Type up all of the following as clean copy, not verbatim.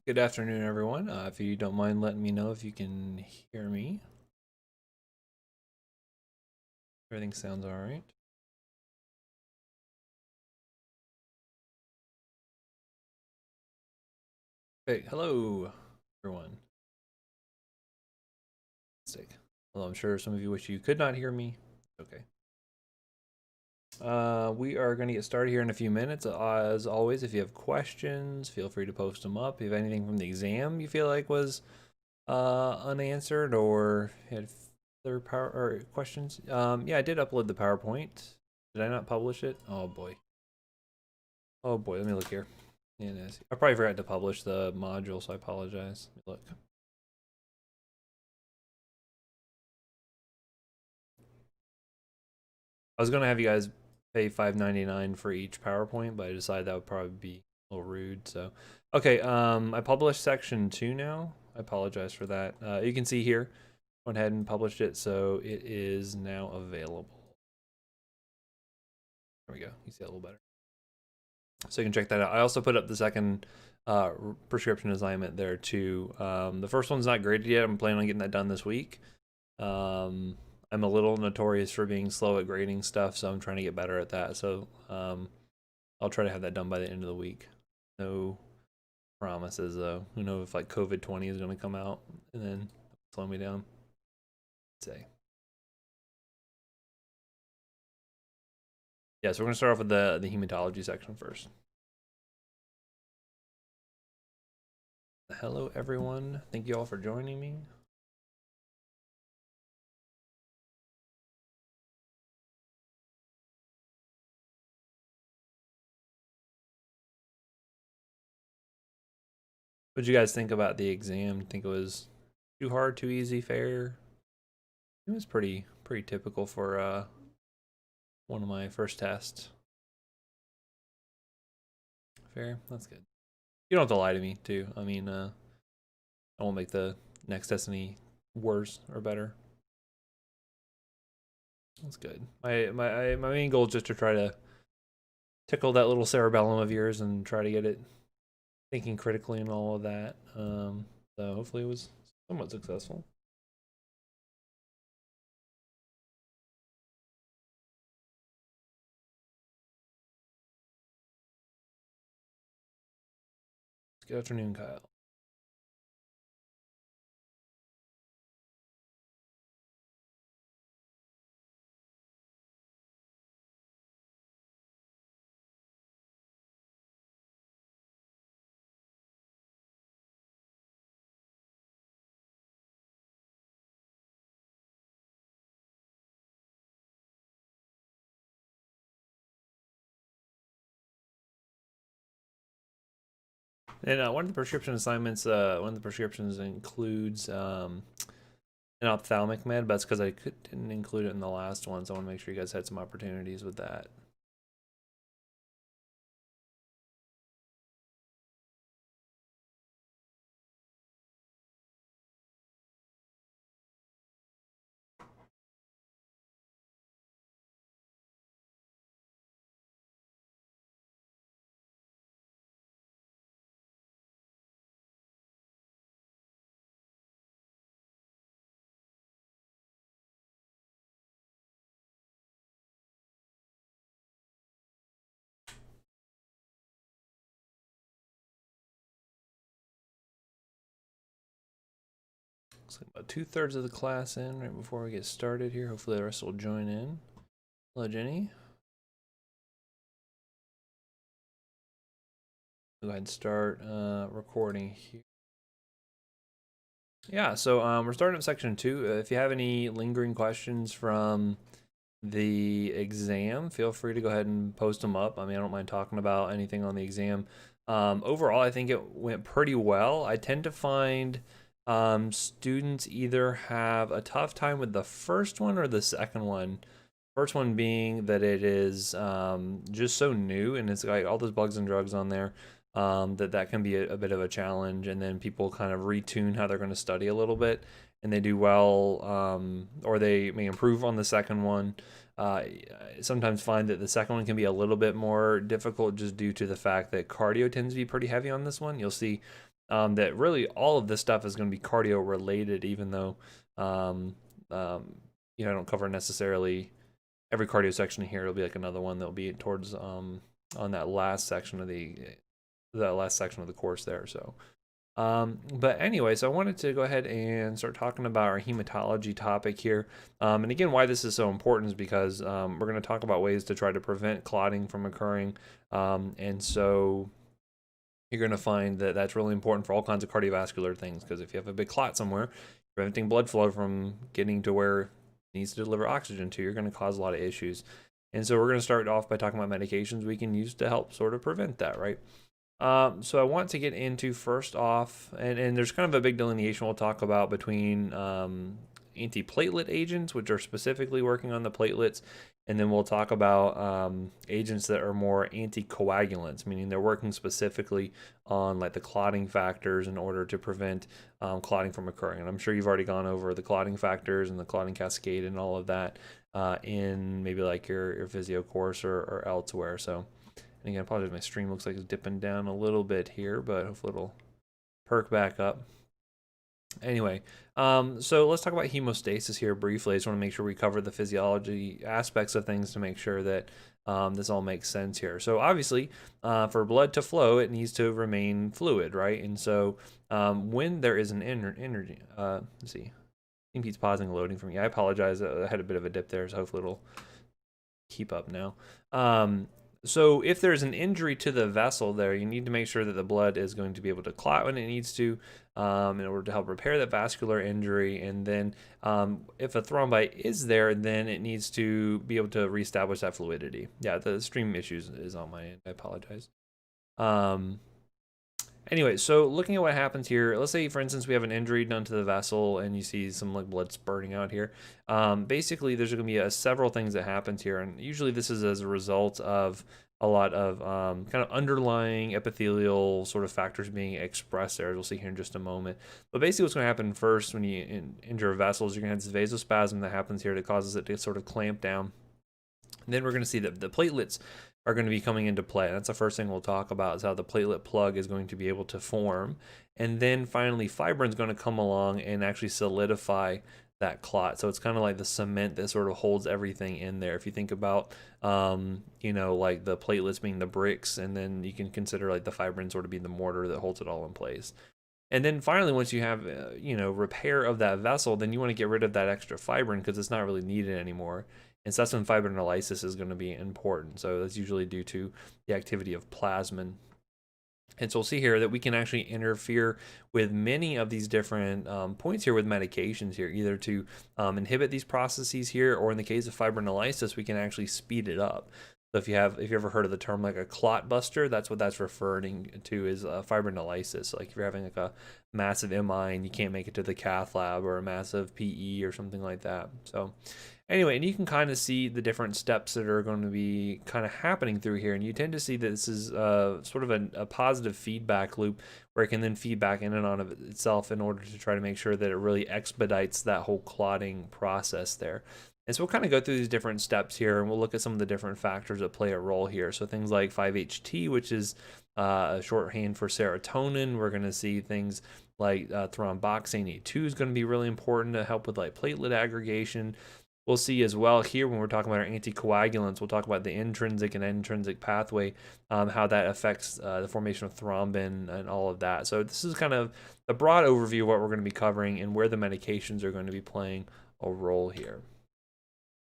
Good afternoon, everyone. If you don't mind letting me know if you can hear me. Everything sounds all right. Hey, hello, everyone. Well, I'm sure some of you wish you could not hear me. Okay. We are going to get started here in a few minutes. As always, if you have questions, feel free to post them up. If you have anything from the exam you feel like was unanswered or had other power or questions, yeah, I did upload the PowerPoint. Did I not publish it? Oh boy. Oh boy, let me look here. I probably forgot to publish the module, so I apologize. Look. I was gonna have you guys pay $5.99 for each PowerPoint, but I decided that would probably be a little rude. So, okay, I published section 2 now. I apologize for that. You can see here, went ahead and published it, so it is now available. There we go. You see it a little better. So you can check that out. I also put up the second prescription assignment there too. The first one's not graded yet. I'm planning on getting that done this week. I'm a little notorious for being slow at grading stuff, so I'm trying to get better at that. So I'll try to have that done by the end of the week. No promises though. Who knows if like COVID-20 is going to come out and then slow me down. Say. Yeah, so we're going to start off with the hematology section first. Hello everyone. Thank you all for joining me. What did you guys think about the exam? Think it was too hard, too easy, fair? It was pretty typical for one of my first tests. Fair, that's good. You don't have to lie to me too. I mean, I won't make the next test any worse or better. That's good. My main goal is just to try to tickle that little cerebellum of yours and try to get it thinking critically and all of that. So hopefully it was somewhat successful. Good afternoon, Kyle. And one of the prescription assignments, one of the prescriptions includes an ophthalmic med, but that's because didn't include it in the last one, so I want to make sure you guys had some opportunities with that. Looks like about 2/3 of the class in right before we get started here. Hopefully the rest will join in. Hello, Jenny. Go ahead and start recording here. Yeah, so we're starting at section 2. If you have any lingering questions from the exam, feel free to go ahead and post them up. I mean, I don't mind talking about anything on the exam. Overall, I think it went pretty well. I tend to find students either have a tough time with the first one or the second one. First one being that it is just so new and it's like all those bugs and drugs on there. That can be a bit of a challenge, and then people kind of retune how they're going to study a little bit, and they do well, or they may improve on the second one. I sometimes find that the second one can be a little bit more difficult just due to the fact that cardio tends to be pretty heavy on this one. You'll see that really all of this stuff is going to be cardio related, even though, I don't cover necessarily every cardio section here. It'll be like another one that'll be towards, on that last section of the course there. So, but anyways, I wanted to go ahead and start talking about our hematology topic here. And again, why this is so important is because we're going to talk about ways to try to prevent clotting from occurring. And so you're going to find that that's really important for all kinds of cardiovascular things, because if you have a big clot somewhere, preventing blood flow from getting to where it needs to deliver oxygen to, you're going to cause a lot of issues. And so we're going to start off by talking about medications we can use to help sort of prevent that, right? So I want to get into first off, and there's kind of a big delineation we'll talk about between antiplatelet agents, which are specifically working on the platelets, and then we'll talk about agents that are more anticoagulants, meaning they're working specifically on like the clotting factors in order to prevent clotting from occurring. And I'm sure you've already gone over the clotting factors and the clotting cascade and all of that in maybe like your physio course or elsewhere. So, and again, I apologize, my stream looks like it's dipping down a little bit here, but hopefully it'll perk back up. Anyway, so let's talk about hemostasis here briefly. I just want to make sure we cover the physiology aspects of things to make sure that this all makes sense here. So obviously, for blood to flow, it needs to remain fluid, right? And so when there is an energy, let's see, I think Pete's pausing and loading for me. I apologize. I had a bit of a dip there, so hopefully it'll keep up now. So if there's an injury to the vessel there, you need to make sure that the blood is going to be able to clot when it needs to in order to help repair that vascular injury. And then if a thrombi is there, then it needs to be able to reestablish that fluidity. Yeah, the stream issues is on my end. I apologize. Anyway, so looking at what happens here, let's say, for instance, we have an injury done to the vessel and you see some like blood spurting out here. Basically, there's going to be several things that happens here. And usually this is as a result of a lot of kind of underlying epithelial sort of factors being expressed there, as we'll see here in just a moment. But basically what's going to happen first when you injure a vessel is you're going to have this vasospasm that happens here that causes it to sort of clamp down. And then we're going to see that the platelets are going to be coming into play. That's the first thing we'll talk about, is how the platelet plug is going to be able to form. And then finally, fibrin is going to come along and actually solidify that clot. So it's kind of like the cement that sort of holds everything in there. If you think about, like the platelets being the bricks, and then you can consider like the fibrin sort of being the mortar that holds it all in place. And then finally, once you have, repair of that vessel, then you want to get rid of that extra fibrin because it's not really needed anymore. And so that's when fibrinolysis is going to be important. So that's usually due to the activity of plasmin. And so we'll see here that we can actually interfere with many of these different points here with medications here, either to inhibit these processes here, or in the case of fibrinolysis, we can actually speed it up. So if you ever heard of the term like a clot buster, that's what that's referring to, is fibrinolysis. So like if you're having like a massive MI and you can't make it to the cath lab, or a massive PE or something like that. So anyway, and you can kind of see the different steps that are going to be kind of happening through here. And you tend to see that this is sort of a positive feedback loop where it can then feed back in and on of itself in order to try to make sure that it really expedites that whole clotting process there. And so we'll kind of go through these different steps here, and we'll look at some of the different factors that play a role here. So things like 5-HT, which is a shorthand for serotonin. We're going to see things like thromboxane E2 is going to be really important to help with like platelet aggregation. We'll see as well here when we're talking about our anticoagulants, we'll talk about the intrinsic and extrinsic pathway, how that affects the formation of thrombin and all of that. So this is kind of a broad overview of what we're going to be covering and where the medications are going to be playing a role here.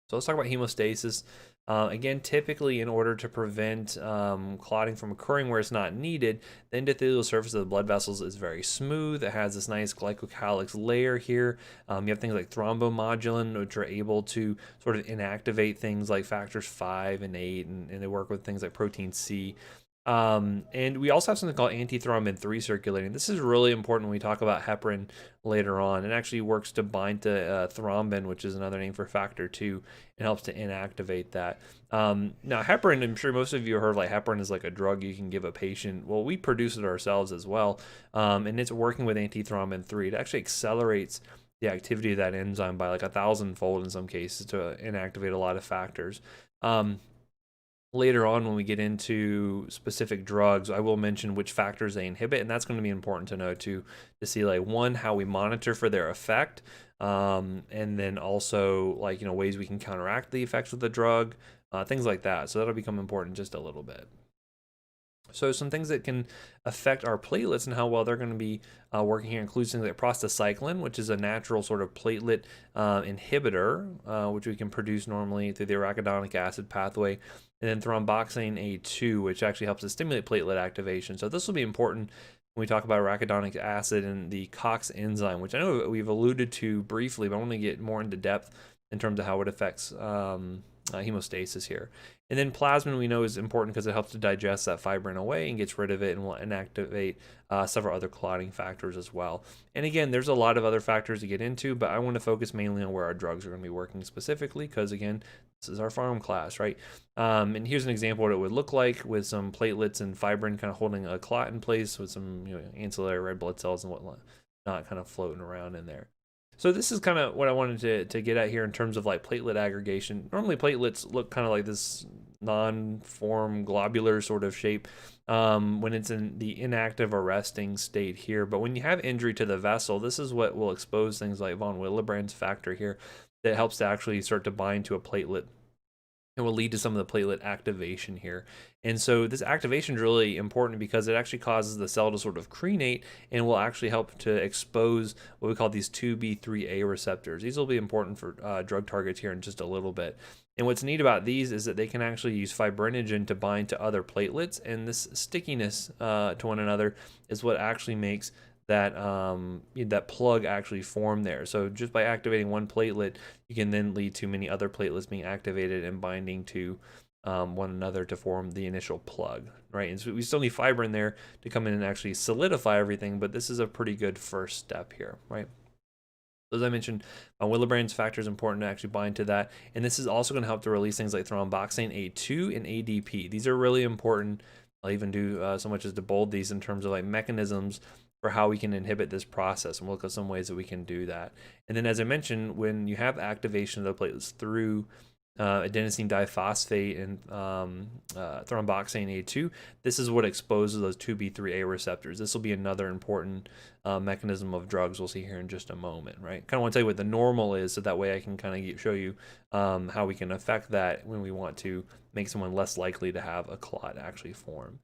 So let's talk about hemostasis. Again, typically in order to prevent clotting from occurring where it's not needed, the endothelial surface of the blood vessels is very smooth. It has this nice glycocalyx layer here. You have things like thrombomodulin, which are able to sort of inactivate things like factors 5 and 8, and they work with things like protein C. And we also have something called antithrombin 3 circulating. This is really important when we talk about heparin later on. It actually works to bind to thrombin, which is another name for factor 2, and helps to inactivate that. Now, heparin, I'm sure most of you have heard like heparin is like a drug you can give a patient. Well, we produce it ourselves as well, and it's working with antithrombin 3. It actually accelerates the activity of that enzyme by like 1,000-fold in some cases to inactivate a lot of factors. later on when we get into specific drugs, I will mention which factors they inhibit, and that's going to be important to know too, to see like one, how we monitor for their effect, and then also like, ways we can counteract the effects of the drug, things like that. So that'll become important just a little bit. So some things that can affect our platelets and how well they're going to be working here includes things like prostacyclin, which is a natural sort of platelet inhibitor, which we can produce normally through the arachidonic acid pathway, and then thromboxane A2, which actually helps to stimulate platelet activation. So this will be important when we talk about arachidonic acid and the COX enzyme, which I know we've alluded to briefly, but I want to get more into depth in terms of how it affects hemostasis here. And then plasmin we know is important because it helps to digest that fibrin away and gets rid of it and will inactivate several other clotting factors as well. And again, there's a lot of other factors to get into, but I want to focus mainly on where our drugs are going to be working specifically because, again, this is our pharm class, right? And here's an example of what it would look like with some platelets and fibrin kind of holding a clot in place with some ancillary red blood cells and whatnot not kind of floating around in there. So this is kind of what I wanted to get at here in terms of like platelet aggregation. Normally platelets look kind of like this non-form globular sort of shape when it's in the inactive or resting state here. But when you have injury to the vessel, this is what will expose things like von Willebrand's factor here that helps to actually start to bind to a platelet. It will lead to some of the platelet activation here. And so this activation is really important because it actually causes the cell to sort of crenate and will actually help to expose what we call these 2B3A receptors. These will be important for drug targets here in just a little bit. And what's neat about these is that they can actually use fibrinogen to bind to other platelets, and this stickiness to one another is what actually makes that that plug actually form there. So just by activating one platelet, you can then lead to many other platelets being activated and binding to one another to form the initial plug, right? And so we still need fibrin there to come in and actually solidify everything, but this is a pretty good first step here, right? As I mentioned, Willebrand's factor is important to actually bind to that, and this is also going to help to release things like thromboxane A2 and ADP. These are really important. I'll even do so much as to bold these in terms of like mechanisms for how we can inhibit this process, and we'll look at some ways that we can do that. And then, as I mentioned, when you have activation of the platelets through adenosine diphosphate and thromboxane A2, this is what exposes those 2B3A receptors. This will be another important mechanism of drugs we'll see here in just a moment, right? Kind of want to tell you what the normal is, so that way I can kind of show you how we can affect that when we want to make someone less likely to have a clot actually form.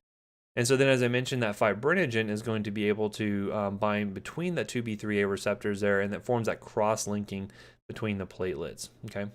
And so then, as I mentioned, that fibrinogen is going to be able to bind between the 2B3A receptors there, and that forms that cross-linking between the platelets, okay?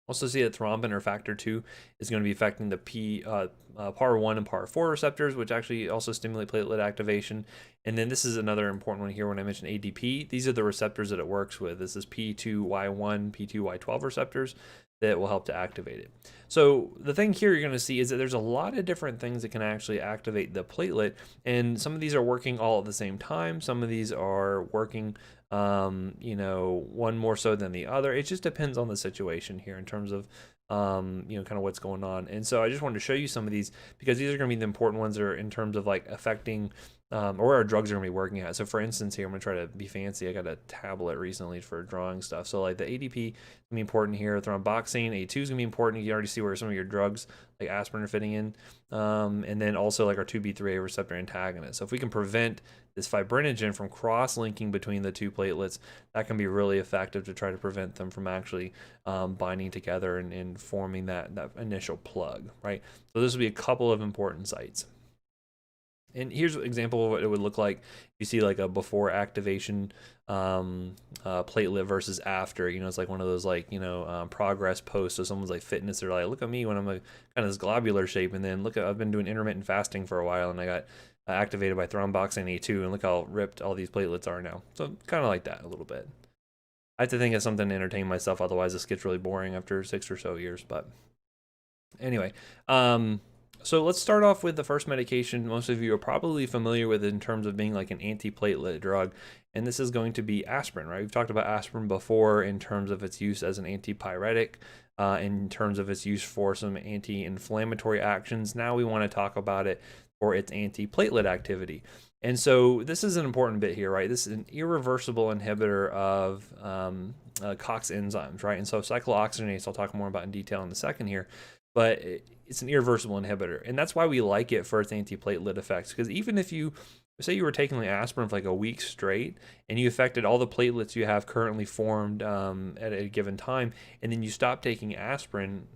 Also see that thrombin or factor 2 is going to be affecting the PAR1 and PAR4 receptors, which actually also stimulate platelet activation. And then this is another important one here when I mentioned ADP. These are the receptors that it works with. This is P2Y1, P2Y12 receptors that will help to activate it. So the thing here you're going to see is that there's a lot of different things that can actually activate the platelet, and some of these are working all at the same time. Some of these are working one more so than the other. It just depends on the situation here in terms of kind of what's going on. And so I just wanted to show you some of these because these are going to be the important ones that are in terms of like affecting or where our drugs are going to be working at. So for instance here, I'm going to try to be fancy. I got a tablet recently for drawing stuff. So like the ADP is going to be important here. Thromboxane A2 is going to be important. You can already see where some of your drugs like aspirin are fitting in. And then also like our 2B3A receptor antagonist. So if we can prevent this fibrinogen from cross-linking between the two platelets, that can be really effective to try to prevent them from actually binding together and forming that initial plug, right? So this will be a couple of important sites. And here's an example of what it would look like. You see like a before activation platelet versus after. It's like one of those like progress posts. So someone's like fitness, they're like, look at me when I'm a kind of this globular shape, and then look at I've been doing intermittent fasting for a while, and I got activated by thromboxane A2, and look how ripped all these platelets are now. So kind of like that a little bit. I have to think of something to entertain myself, otherwise this gets really boring after 6 or so years. But anyway, so let's start off with the first medication most of you are probably familiar with in terms of being like an antiplatelet drug, and this is going to be aspirin, right? We've talked about aspirin before in terms of its use as an antipyretic, in terms of its use for some anti-inflammatory actions. Now we want to talk about it for its antiplatelet activity. And so this is an important bit here, right? This is an irreversible inhibitor of COX enzymes, right? And so cyclooxygenase, I'll talk more about in detail in a second here. but it's an irreversible inhibitor. And that's why we like it for its antiplatelet effects. Because even if you, say you were taking like aspirin for like a week straight and you affected all the platelets you have currently formed at a given time, and then you stop taking aspirin,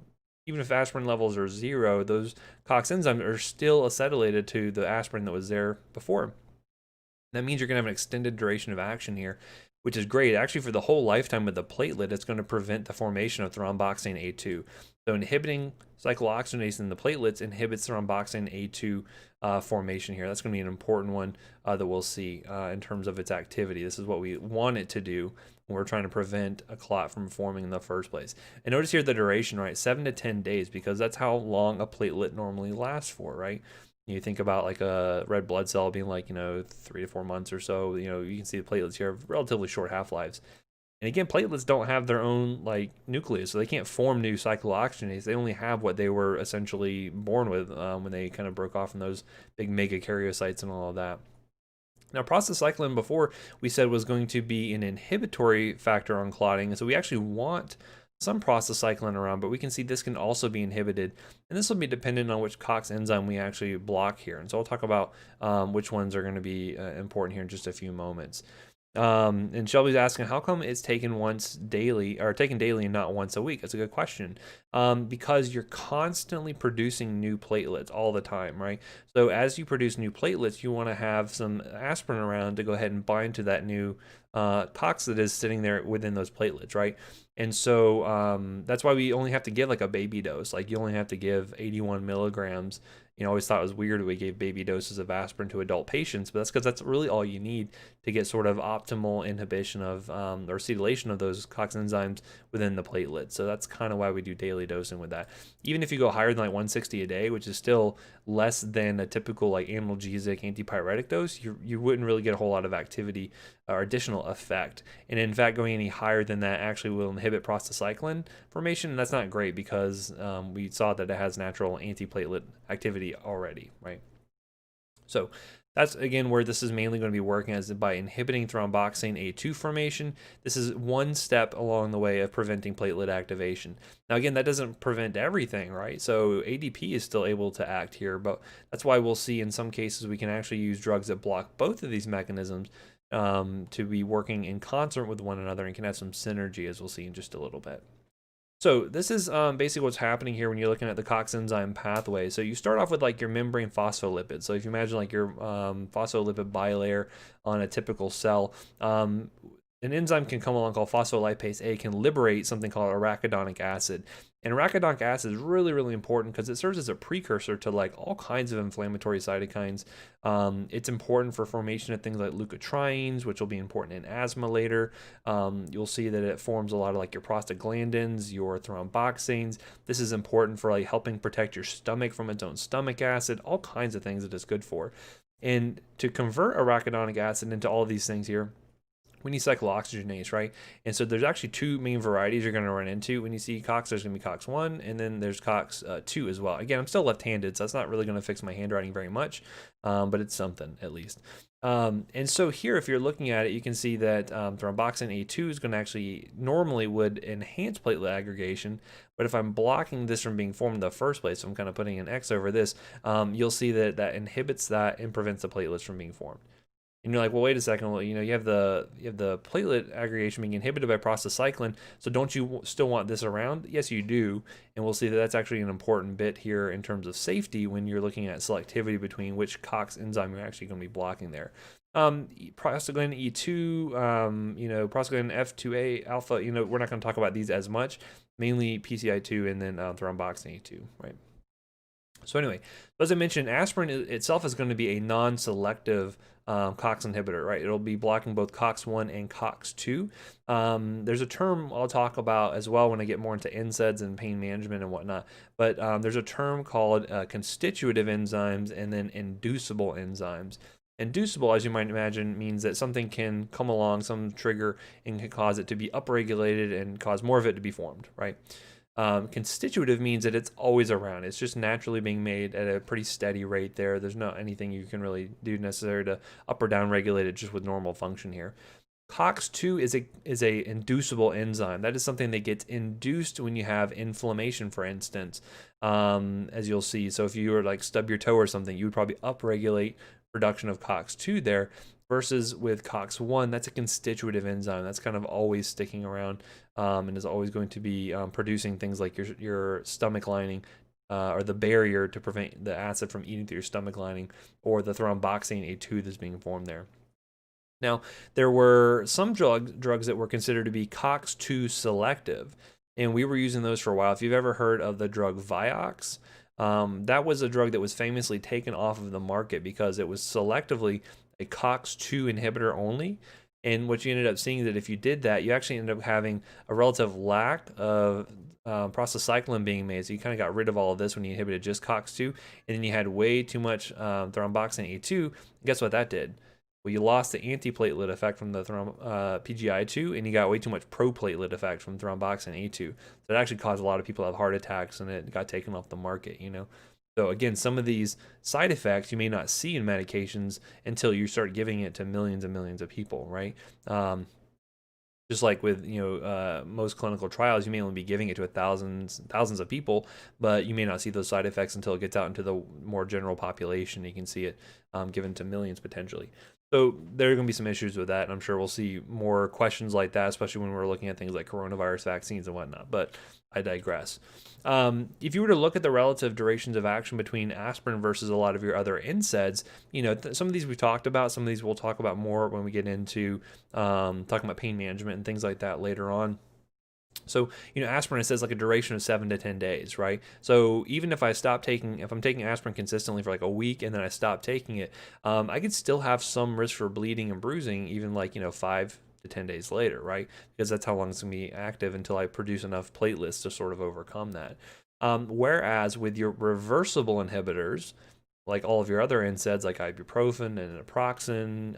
even if aspirin levels are 0, those COX enzymes are still acetylated to the aspirin that was there before. That means you're going to have an extended duration of action here, which is great. Actually, for the whole lifetime of the platelet, it's going to prevent the formation of thromboxane A2. So inhibiting cyclooxygenase in the platelets inhibits thromboxane A2 formation here. That's going to be an important one that we'll see in terms of its activity. This is what we want it to do when we're trying to prevent a clot from forming in the first place. And notice here the duration, right? 7 to 10 days, because that's how long a platelet normally lasts for, right? You think about like a red blood cell being like, 3 to 4 months or so. You can see the platelets here have relatively short half-lives. And again, platelets don't have their own like nucleus, so they can't form new cyclooxygenase. They only have what they were essentially born with when they kind of broke off from those big megakaryocytes and all of that. Now, prostacyclin before we said was going to be an inhibitory factor on clotting, and so we actually want some prostacyclin around, but we can see this can also be inhibited, and this will be dependent on which COX enzyme we actually block here. And so I'll talk about which ones are going to be important here in just a few moments. And Shelby's asking, how come it's taken once daily, or taken daily and not once a week? That's a good question. Because you're constantly producing new platelets all the time, right? So as you produce new platelets, you want to have some aspirin around to go ahead and bind to that new COX that is sitting there within those platelets, right? And so that's why we only have to give like a baby dose. Like you only have to give 81 milligrams. I always thought it was weird that we gave baby doses of aspirin to adult patients, but that's because that's really all you need to get sort of optimal inhibition of or acetylation of those COX enzymes within the platelet. So that's kind of why we do daily dosing with that. Even if you go higher than like 160 a day, which is still less than a typical like analgesic antipyretic dose, you wouldn't really get a whole lot of activity or additional effect. And in fact, going any higher than that actually will inhibit prostacyclin formation, and that's not great because we saw that it has natural antiplatelet activity already, right? So that's again where this is mainly going to be working, as by inhibiting thromboxane A2 formation. This is one step along the way of preventing platelet activation. Now again, that doesn't prevent everything, right? So ADP is still able to act here, but that's why we'll see in some cases we can actually use drugs that block both of these mechanisms to be working in concert with one another, and can have some synergy, as we'll see in just a little bit. So this is basically what's happening here when you're looking at the COX enzyme pathway. So you start off with like your membrane phospholipids. So if you imagine like your phospholipid bilayer on a typical cell, an enzyme can come along called phospholipase A, can liberate something called arachidonic acid. And arachidonic acid is really, really important because it serves as a precursor to like all kinds of inflammatory cytokines. It's important for formation of things like leukotrienes, which will be important in asthma later. You'll see that it forms a lot of like your prostaglandins, your thromboxanes. This is important for like helping protect your stomach from its own stomach acid, all kinds of things that it's good for. And to convert arachidonic acid into all of these things here, we need cyclooxygenase, right? And so there's actually two main varieties you're going to run into when you see COX. There's going to be COX-1, and then there's COX-2 as well. Again, I'm still left-handed, so that's not really going to fix my handwriting very much, but it's something at least. And so here, if you're looking at it, you can see that thromboxane A2 is going to actually normally would enhance platelet aggregation, but if I'm blocking this from being formed in the first place, so I'm kind of putting an X over this, you'll see that that inhibits that and prevents the platelets from being formed. And you're like, well, wait a second. Well, you have the platelet aggregation being inhibited by prostacyclin. So don't you still want this around? Yes, you do. And we'll see that that's actually an important bit here in terms of safety when you're looking at selectivity between which COX enzyme you're actually going to be blocking there. Prostaglandin E2, prostaglandin F2A alpha. We're not going to talk about these as much. Mainly PCI2 and then thromboxane A2, right? So anyway, as I mentioned, aspirin itself is going to be a non-selective COX inhibitor, right? It'll be blocking both COX-1 and COX-2. There's a term I'll talk about as well when I get more into NSAIDs and pain management and whatnot, but there's a term called constitutive enzymes and then inducible enzymes. Inducible, as you might imagine, means that something can come along, some trigger, and can cause it to be upregulated and cause more of it to be formed, right? Constitutive means that it's always around. It's just naturally being made at a pretty steady rate there. There's not anything you can really do necessary to up or down regulate it just with normal function here. COX-2 is a inducible enzyme. That is something that gets induced when you have inflammation, for instance, as you'll see. So if you were like stub your toe or something, you would probably upregulate production of COX-2 there, versus with COX-1, that's a constitutive enzyme. That's kind of always sticking around and is always going to be producing things like your stomach lining, or the barrier to prevent the acid from eating through your stomach lining, or the thromboxane A2 that's being formed there. Now, there were some drugs that were considered to be COX-2 selective, and we were using those for a while. If you've ever heard of the drug Vioxx, that was a drug that was famously taken off of the market because it was selectively a COX-2 inhibitor only. And what you ended up seeing is that if you did that, you actually ended up having a relative lack of prostacyclin being made. So you kind of got rid of all of this when you inhibited just COX-2, and then you had way too much thromboxane A2. Guess what that did? Well, you lost the antiplatelet effect from the PGI2, and you got way too much proplatelet effect from thromboxane A2. So it actually caused a lot of people to have heart attacks, and it got taken off the market, you know. So again, some of these side effects you may not see in medications until you start giving it to millions and millions of people, right? Just like with most clinical trials, you may only be giving it to thousands of people, but you may not see those side effects until it gets out into the more general population. You can see it given to millions potentially. So there are going to be some issues with that, and I'm sure we'll see more questions like that, especially when we're looking at things like coronavirus vaccines and whatnot, but I digress. If you were to look at the relative durations of action between aspirin versus a lot of your other NSAIDs, some of these we talked about, some of these we'll talk about more when we get into talking about pain management and things like that later on. So, aspirin, it says like a duration of 7 to 10 days, right? So even if if I'm taking aspirin consistently for like a week and then I stop taking it, I could still have some risk for bleeding and bruising, even like, 5 to 10 days later, right? Because that's how long it's gonna be active until I produce enough platelets to sort of overcome that. Whereas with your reversible inhibitors, like all of your other NSAIDs like ibuprofen and naproxen,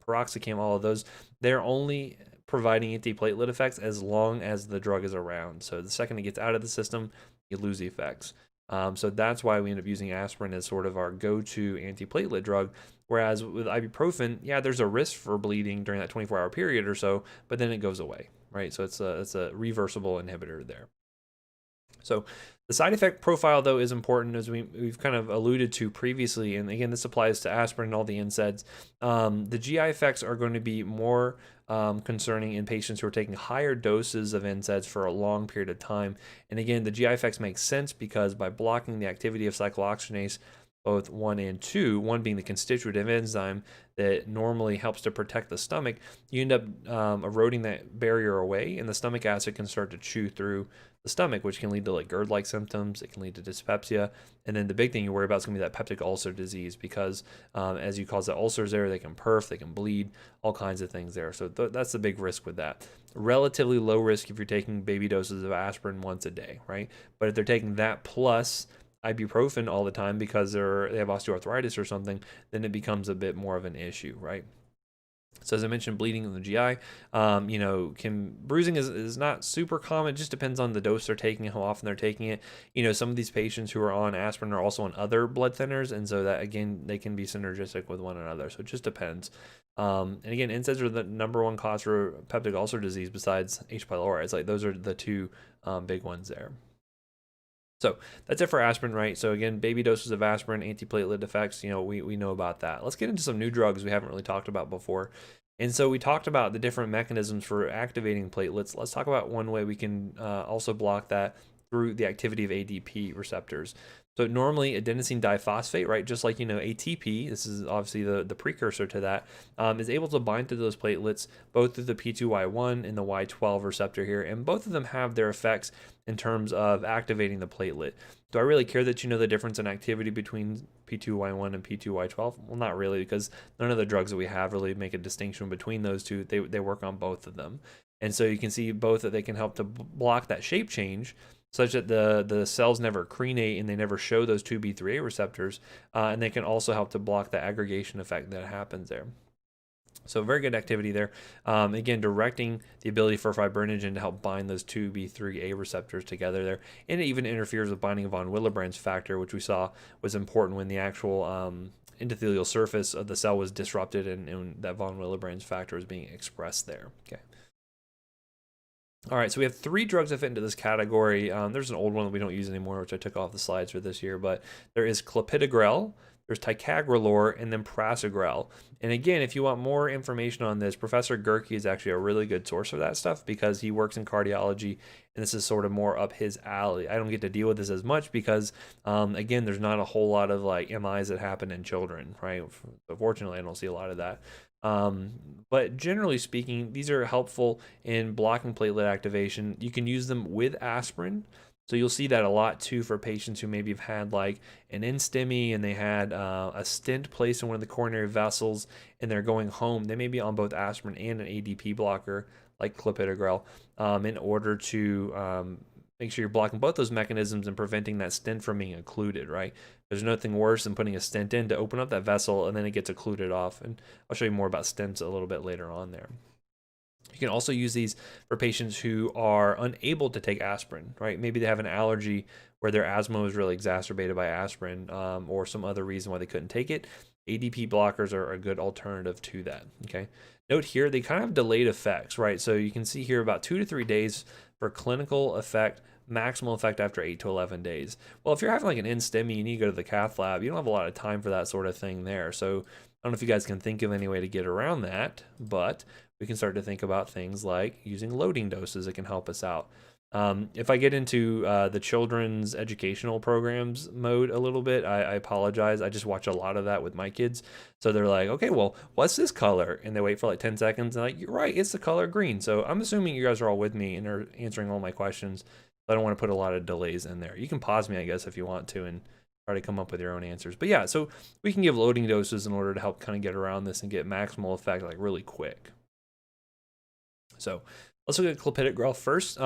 piroxicam, all of those, they're only providing antiplatelet effects as long as the drug is around. So the second it gets out of the system, you lose the effects. So that's why we end up using aspirin as sort of our go-to antiplatelet drug. Whereas with ibuprofen, yeah, there's a risk for bleeding during that 24-hour period or so, but then it goes away, right? So it's a reversible inhibitor there. So the side effect profile, though, is important, as we've kind of alluded to previously. And again, this applies to aspirin and all the NSAIDs. The GI effects are going to be more concerning in patients who are taking higher doses of NSAIDs for a long period of time. And again, the GI effects make sense because by blocking the activity of cyclooxygenase, both 1 and 2, 1 being the constitutive enzyme that normally helps to protect the stomach, you end up eroding that barrier away, and the stomach acid can start to chew through the stomach, which can lead to like GERD-like symptoms. It can lead to dyspepsia, and then the big thing you worry about is going to be that peptic ulcer disease, because as you cause the ulcers there, they can perf, they can bleed, all kinds of things there. So that's the big risk with that. Relatively low risk if you're taking baby doses of aspirin once a day, right? But if they're taking that plus ibuprofen all the time because they have osteoarthritis or something, then it becomes a bit more of an issue, right? So as I mentioned, bleeding in the GI, bruising is not super common. It just depends on the dose they're taking and how often they're taking it. Some of these patients who are on aspirin are also on other blood thinners, and so that, again, they can be synergistic with one another. So it just depends. And again, NSAIDs are the #1 cause for peptic ulcer disease besides H. pylori. It's like those are the two big ones there. So that's it for aspirin, right? So again, baby doses of aspirin, antiplatelet effects, we know about that. Let's get into some new drugs we haven't really talked about before. And so we talked about the different mechanisms for activating platelets. Let's talk about one way we can also block that through the activity of ADP receptors. So normally adenosine diphosphate, right, just like, ATP, this is obviously the precursor to that, is able to bind to those platelets both through the P2Y1 and the Y12 receptor here, and both of them have their effects in terms of activating the platelet. Do I really care that you know the difference in activity between P2Y1 and P2Y12? Well, not really, because none of the drugs that we have really make a distinction between those two. They work on both of them. And so you can see both that they can help to block that shape change, such that the cells never crenate and they never show those 2B3A receptors, and they can also help to block the aggregation effect that happens there. So very good activity there. Again, directing the ability for fibrinogen to help bind those 2B3A receptors together there. And it even interferes with binding of von Willebrand's factor, which we saw was important when the actual endothelial surface of the cell was disrupted, and that von Willebrand's factor is being expressed there. Okay. All right, so we have 3 drugs that fit into this category. There's an old one that we don't use anymore, which I took off the slides for this year, but there is clopidogrel, there's ticagrelor, and then prasugrel. And again, if you want more information on this, Professor Gerke is actually a really good source for that stuff because he works in cardiology, and this is sort of more up his alley. I don't get to deal with this as much because, again, there's not a whole lot of like MIs that happen in children, right? Fortunately, I don't see a lot of that. But generally speaking, these are helpful in blocking platelet activation. You can use them with aspirin. So you'll see that a lot too for patients who maybe have had like an NSTEMI and they had a stent placed in one of the coronary vessels and they're going home. They may be on both aspirin and an ADP blocker like clopidogrel in order to make sure you're blocking both those mechanisms and preventing that stent from being occluded, right? There's nothing worse than putting a stent in to open up that vessel and then it gets occluded off. And I'll show you more about stents a little bit later on there. You can also use these for patients who are unable to take aspirin, right? Maybe they have an allergy where their asthma was really exacerbated by aspirin or some other reason why they couldn't take it. ADP blockers are a good alternative to that, okay? Note here, they kind of have delayed effects, right? So you can see here about 2 to 3 days for clinical effect, maximal effect after 8 to 11 days. Well, if you're having like an NSTEMI, you need to go to the cath lab, you don't have a lot of time for that sort of thing there. So I don't know if you guys can think of any way to get around that, but we can start to think about things like using loading doses that can help us out. If I get into the children's educational programs mode a little bit, I apologize. I just watch a lot of that with my kids. So they're like, okay, well, what's this color? And they wait for like 10 seconds. And like, you're right, it's the color green. So I'm assuming you guys are all with me and are answering all my questions. I don't want to put a lot of delays in there. You can pause me, I guess, if you want to and try to come up with your own answers. But yeah, so we can give loading doses in order to help kind of get around this and get maximal effect like really quick. So let's look at clopidogrel first.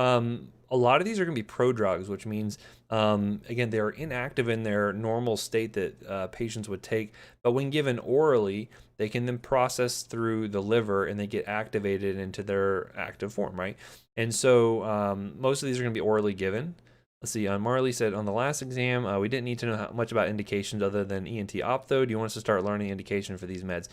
A lot of these are going to be prodrugs, which means, again, they're inactive in their normal state that patients would take. But when given orally, they can then process through the liver and they get activated into their active form, right? And so most of these are going to be orally given. Let's see, Marley said on the last exam, we didn't need to know much about indications other than ENT optho. Do you want us to start learning indication for these meds?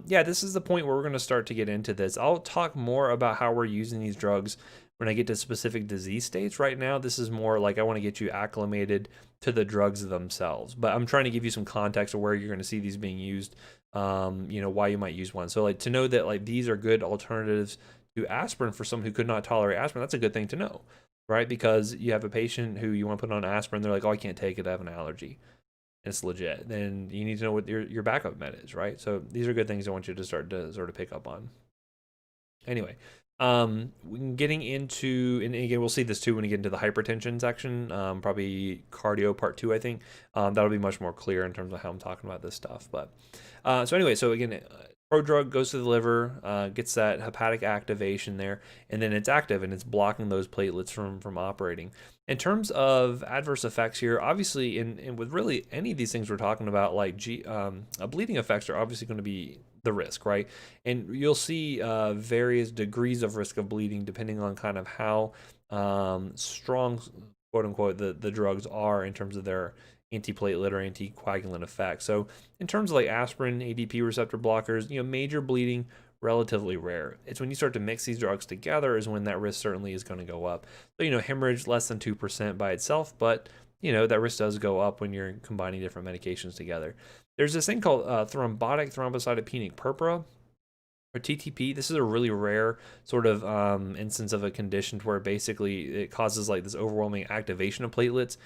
Yeah, this is the point where we're going to start to get into this. I'll talk more about how we're using these drugs when I get to specific disease states. Right now, this is more like I want to get you acclimated to the drugs themselves. But I'm trying to give you some context of where you're going to see these being used, why you might use one. So like to know that like these are good alternatives to aspirin for someone who could not tolerate aspirin, that's a good thing to know. Right? Because you have a patient who you want to put on aspirin, they're like, oh, I can't take it, I have an allergy. And it's legit. Then you need to know what your backup med is, right? So these are good things I want you to start to sort of pick up on. Anyway, getting into, and again, we'll see this too when we get into the hypertension section, probably cardio part 2, I think. That'll be much more clear in terms of how I'm talking about this stuff. But so anyway, so again, prodrug goes to the liver, gets that hepatic activation there, and then it's active and it's blocking those platelets from operating. In terms of adverse effects here, obviously, and with really any of these things we're talking about, like bleeding effects are obviously going to be the risk, right? And you'll see various degrees of risk of bleeding depending on kind of how strong, quote unquote, the drugs are in terms of their antiplatelet or anticoagulant effect. So in terms of like aspirin, ADP receptor blockers, major bleeding, relatively rare. It's when you start to mix these drugs together is when that risk certainly is going to go up. So, hemorrhage less than 2% by itself, but that risk does go up when you're combining different medications together. There's this thing called thrombotic thrombocytopenic purpura, or TTP. This is a really rare sort of instance of a condition where basically it causes like this overwhelming activation of platelets,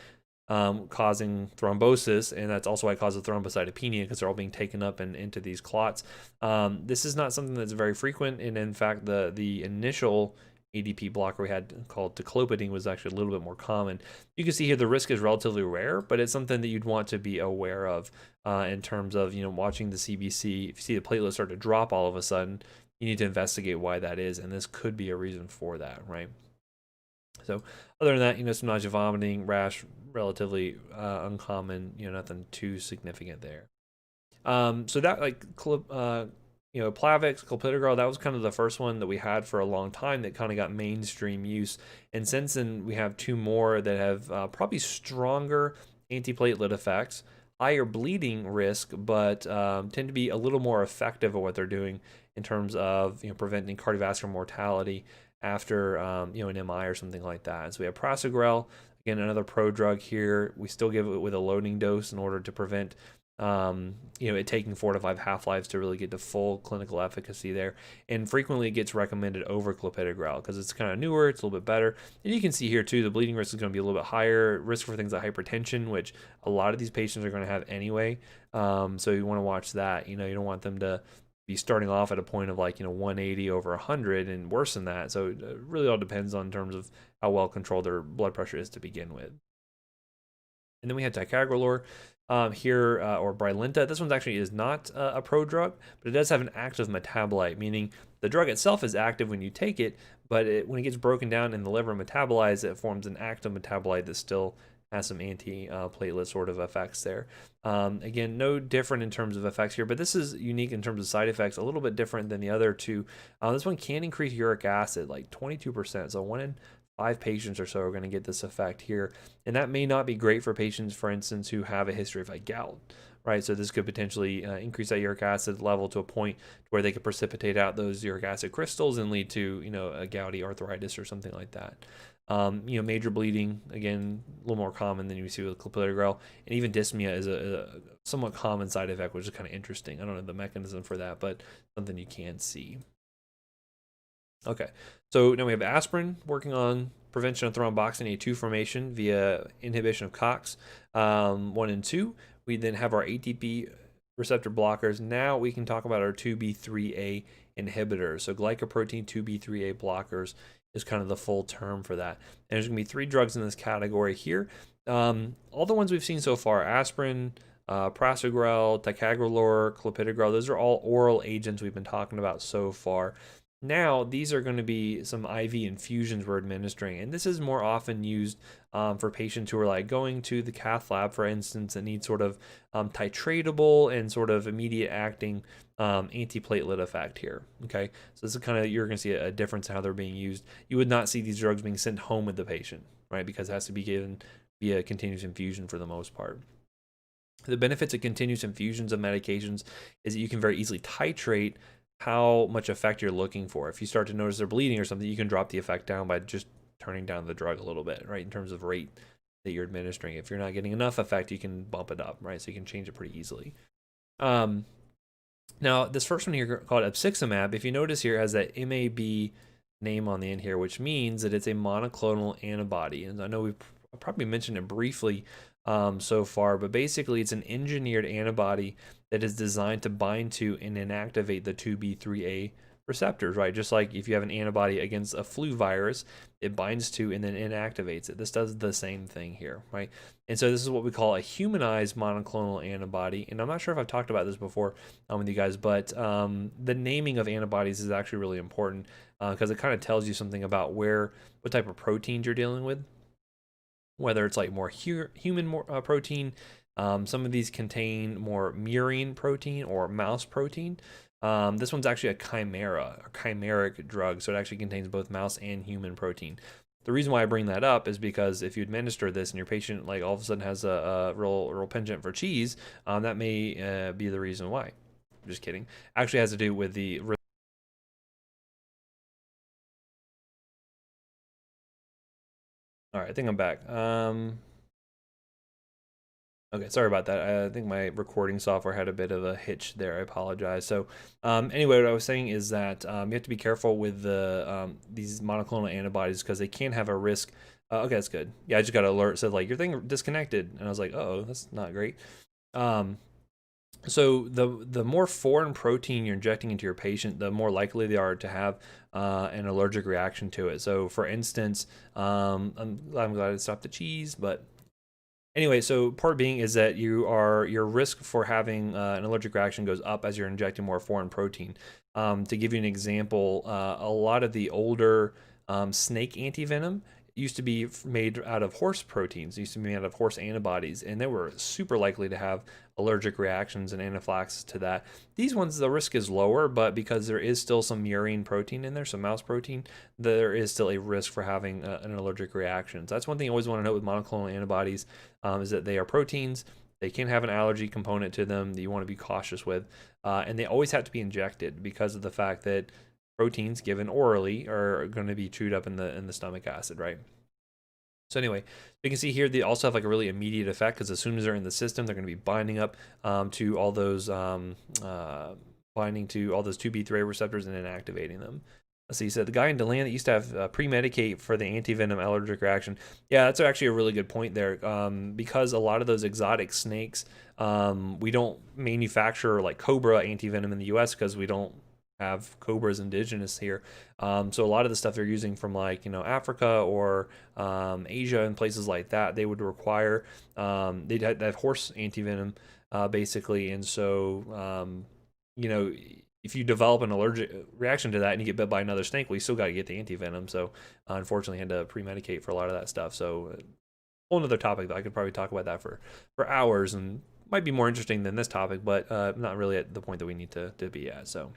causing thrombosis, and that's also why it causes thrombocytopenia because they're all being taken up into these clots. This is not something that's very frequent, and in fact, the initial ADP blocker we had called ticlopidine was actually a little bit more common. You can see here the risk is relatively rare, but it's something that you'd want to be aware of in terms of watching the CBC. If you see the platelets start to drop all of a sudden, you need to investigate why that is, and this could be a reason for that, right? So other than that, some nausea, vomiting, rash, relatively uncommon, nothing too significant there. So that Plavix, clopidogrel, that was kind of the first one that we had for a long time that kind of got mainstream use. And since then, we have 2 more that have probably stronger antiplatelet effects, higher bleeding risk, but tend to be a little more effective at what they're doing in terms of preventing cardiovascular mortality after an MI or something like that. So we have prasugrel, again another prodrug here. We still give it with a loading dose in order to prevent it taking 4 to 5 half-lives to really get the full clinical efficacy there. And frequently it gets recommended over clopidogrel because it's kind of newer, it's a little bit better. And you can see here too, the bleeding risk is going to be a little bit higher, risk for things like hypertension, which a lot of these patients are going to have anyway. So you want to watch that. You don't want them to be starting off at a point of 180 over 100 and worse than that. So it really all depends on terms of how well controlled their blood pressure is to begin with. And then we had ticagrelor here, or Brilinta. This one actually is not a prodrug, but it does have an active metabolite, meaning the drug itself is active when you take it, but when it gets broken down in the liver and metabolized, it forms an active metabolite that still has some anti-platelet sort of effects there. Again, no different in terms of effects here, but this is unique in terms of side effects, a little bit different than the other two. This one can increase uric acid, like 22%. So 1 in 5 patients or so are going to get this effect here. And that may not be great for patients, for instance, who have a history of gout, right? So this could potentially increase that uric acid level to a point where they could precipitate out those uric acid crystals and lead to, a gouty arthritis or something like that. Major bleeding, again, a little more common than you see with clopidogrel, and even dyspnea is a somewhat common side effect, which is kind of interesting. I don't know the mechanism for that, but something you can see. Okay, so now we have aspirin working on prevention of thromboxane A2 formation via inhibition of COX 1 and 2. We then have our ADP receptor blockers. Now we can talk about our 2B3A inhibitors. So glycoprotein 2B3A blockers is kind of the full term for that. And there's going to be 3 drugs in this category here. All the ones we've seen so far, aspirin, prasugrel, ticagrelor, clopidogrel, those are all oral agents we've been talking about so far. Now, these are going to be some IV infusions we're administering, and this is more often used for patients who are going to the cath lab, for instance, that need sort of titratable and sort of immediate acting antiplatelet effect here. Okay, so this is kind of, you're going to see a difference in how they're being used. You would not see these drugs being sent home with the patient, right? Because it has to be given via continuous infusion for the most part. The benefits of continuous infusions of medications is that you can very easily titrate how much effect you're looking for. If you start to notice they're bleeding or something, you can drop the effect down by just turning down the drug a little bit, right, in terms of rate that you're administering. If you're not getting enough effect, you can bump it up, right, so you can change it pretty easily. Now, this first one here called abciximab, if you notice here, it has that MAB name on the end here, which means that it's a monoclonal antibody. And I know we've probably mentioned it briefly so far, but basically it's an engineered antibody that is designed to bind to and inactivate the 2B3A receptors, right? Just like if you have an antibody against a flu virus, it binds to and then inactivates it. This does the same thing here, right? And so this is what we call a humanized monoclonal antibody. And I'm not sure if I've talked about this before with you guys, but the naming of antibodies is actually really important because it kind of tells you something about what type of proteins you're dealing with, whether it's more human protein. Some of these contain more murine protein or mouse protein. This one's actually a chimeric drug, so it actually contains both mouse and human protein. The reason why I bring that up is because if you administer this and your patient all of a sudden has a real penchant for cheese, that may be the reason why. I'm just kidding. Actually has to do with the... All right, I think I'm back. Okay, sorry about that. I think my recording software had a bit of a hitch there. I apologize. So anyway, what I was saying is that you have to be careful with these monoclonal antibodies because they can have a risk. Okay, that's good. Yeah, I just got an alert. It said your thing disconnected. And I was like, oh, that's not great. So the more foreign protein you're injecting into your patient, the more likely they are to have an allergic reaction to it. So for instance, I'm glad I stopped the cheese, but anyway, so part being is that your risk for having an allergic reaction goes up as you're injecting more foreign protein. To give you an example, a lot of the older snake antivenom used to be made out of horse proteins, used to be made out of horse antibodies, and they were super likely to have allergic reactions and anaphylaxis to that. These ones, the risk is lower, but because there is still some murine protein in there, some mouse protein, there is still a risk for having an allergic reaction. So that's one thing you always want to note with monoclonal antibodies is that they are proteins. They can have an allergy component to them that you want to be cautious with. And they always have to be injected because of the fact that proteins given orally are going to be chewed up in the stomach acid, right? So anyway, you can see here they also have like a really immediate effect because as soon as they're in the system, they're going to be binding up to all those binding to all those 2B3 receptors and then activating them. Let's see, so the guy in Deland that used to have pre-medicate for the antivenom allergic reaction. Yeah, that's actually a really good point there. Because a lot of those exotic snakes, we don't manufacture like cobra antivenom in the US because we don't have cobras indigenous here. So a lot of the stuff they're using from like, Africa or Asia and places like that, they would require, they'd have horse antivenom basically. And so, if you develop an allergic reaction to that and you get bit by another snake, well, you still got to get the antivenom. So unfortunately, I had to pre-medicate for a lot of that stuff. So whole another topic, though. I could probably talk about that for hours and might be more interesting than this topic, but not really at the point that we need to be at. So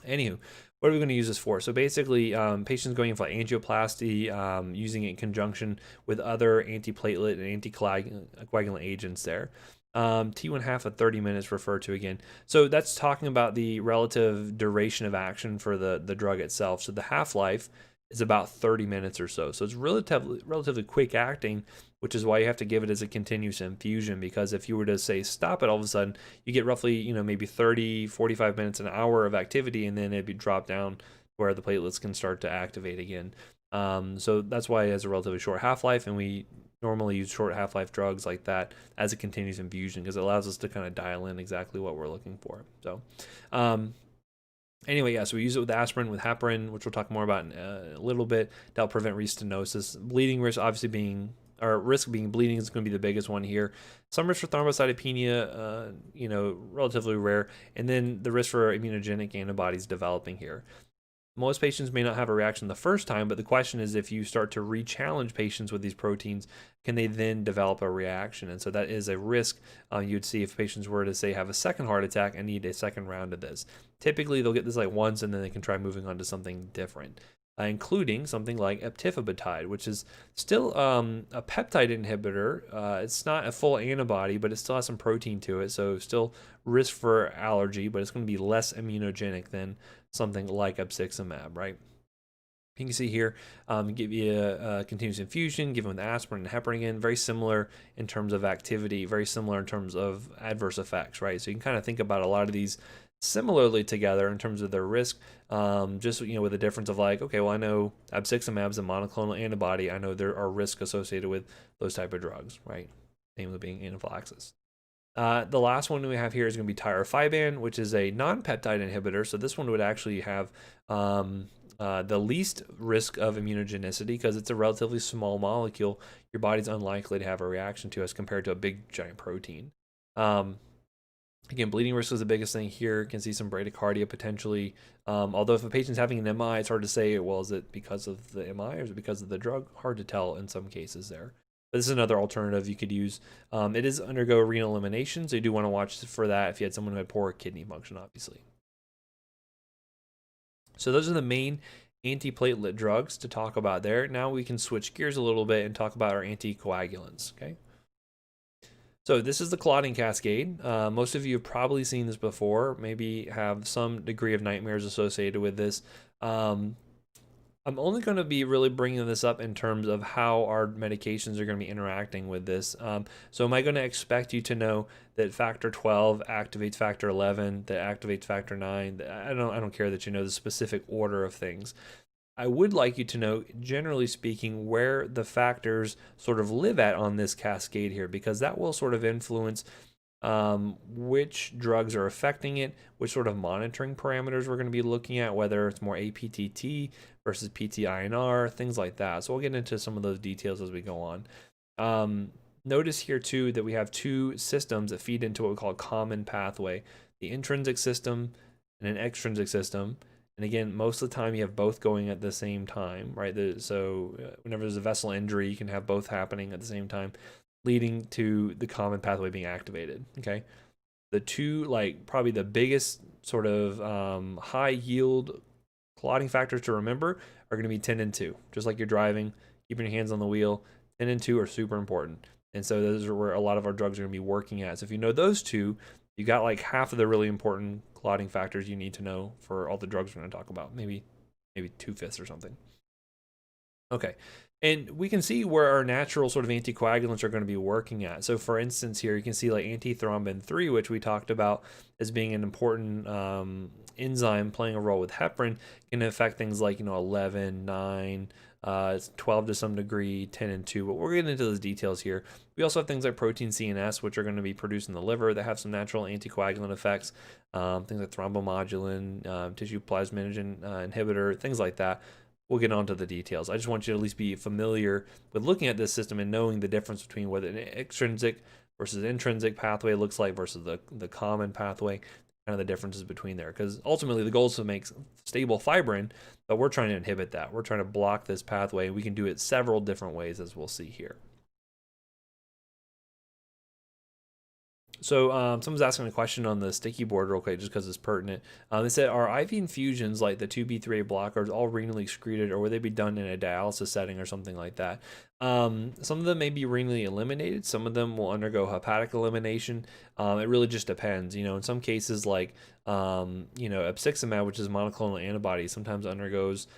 anywho, what are we going to use this for? So basically, patients going in for like angioplasty, using it in conjunction with other antiplatelet and anticoagulant agents there. T1/2 of 30 minutes referred to again. So that's talking about the relative duration of action for the drug itself. So the half-life is about 30 minutes or so. So it's relatively quick acting, which is why you have to give it as a continuous infusion, because if you were to say stop it all of a sudden, you get roughly, maybe 30, 45 minutes, an hour of activity, and then it'd be dropped down where the platelets can start to activate again. So that's why it has a relatively short half-life, and we normally use short half-life drugs like that as a continuous infusion because it allows us to kind of dial in exactly what we're looking for. So anyway, yeah, so we use it with aspirin, with heparin, which we'll talk more about in a little bit. That'll prevent restenosis. Bleeding risk obviously being, or risk being bleeding is going to be the biggest one here. Some risk for thrombocytopenia, relatively rare. And then the risk for immunogenic antibodies developing here. Most patients may not have a reaction the first time, but the question is if you start to re-challenge patients with these proteins, can they then develop a reaction? And so that is a risk you'd see if patients were to, say, have a second heart attack and need a second round of this. Typically, they'll get this like once and then they can try moving on to something different, including something like eptifibatide, which is still a peptide inhibitor. It's not a full antibody, but it still has some protein to it, so still risk for allergy, but it's going to be less immunogenic than something like abciximab, right? You can see here, give you a continuous infusion, given with aspirin and heparin again, very similar in terms of activity, very similar in terms of adverse effects, right? So you can kind of think about a lot of these similarly together in terms of their risk, just, with the difference of like, okay, well, I know abciximab is a monoclonal antibody. I know there are risks associated with those type of drugs, right? Namely being anaphylaxis. The last one we have here is going to be tirofiban, which is a non-peptide inhibitor. So this one would actually have the least risk of immunogenicity because it's a relatively small molecule. Your body's unlikely to have a reaction to as compared to a big giant protein. Again, bleeding risk is the biggest thing here. You can see some bradycardia potentially. Although if a patient's having an MI, it's hard to say, well, is it because of the MI or is it because of the drug? Hard to tell in some cases there. But this is another alternative you could use. It is undergo renal elimination, so you do want to watch for that if you had someone who had poor kidney function, obviously. So those are the main antiplatelet drugs to talk about there. Now we can switch gears a little bit and talk about our anticoagulants, okay? So this is the clotting cascade. Most of you have probably seen this before, maybe have some degree of nightmares associated with this. I'm only going to be really bringing this up in terms of how our medications are going to be interacting with this. So am I going to expect you to know that factor 12 activates factor 11, that activates factor 9? I don't care that you know the specific order of things. I would like you to know, generally speaking, where the factors sort of live at on this cascade here, because that will sort of influence which drugs are affecting it, which sort of monitoring parameters we're going to be looking at, whether it's more APTT versus PTINR, things like that. So we'll get into some of those details as we go on. Notice here too that we have two systems that feed into what we call a common pathway, the intrinsic system and an extrinsic system. And again, most of the time you have both going at the same time, right? So whenever there's a vessel injury, you can have both happening at the same time, leading to the common pathway being activated, okay? The two, probably the biggest sort of high yield clotting factors to remember are going to be 10 and 2. Just like you're driving, keeping your hands on the wheel, 10 and 2 are super important. And so those are where a lot of our drugs are going to be working at. So if you know those two, you got like half of the really important clotting factors you need to know for all the drugs we're going to talk about. Maybe 2/5 or something. Okay. And we can see where our natural sort of anticoagulants are going to be working at. So for instance, here you can see like antithrombin 3, which we talked about as being an important enzyme playing a role with heparin, can affect things like, 11, 9, 12 to some degree, 10 and 2, but we're getting into those details here. We also have things like protein C and S, which are going to be produced in the liver that have some natural anticoagulant effects, things like thrombomodulin, tissue plasminogen inhibitor, things like that. We'll get on to the details. I just want you to at least be familiar with looking at this system and knowing the difference between what an extrinsic versus intrinsic pathway looks like versus the common pathway, kind of the differences between there. Because ultimately the goal is to make stable fibrin, but we're trying to inhibit that. We're trying to block this pathway. We can do it several different ways, as we'll see here. So someone's asking a question on the sticky board real quick, just because it's pertinent. They said, are IV infusions like the 2B3A blockers all renally excreted, or would they be done in a dialysis setting or something like that? Some of them may be renally eliminated. Some of them will undergo hepatic elimination. It really just depends. In some cases, like abciximab, which is monoclonal antibody, sometimes undergoes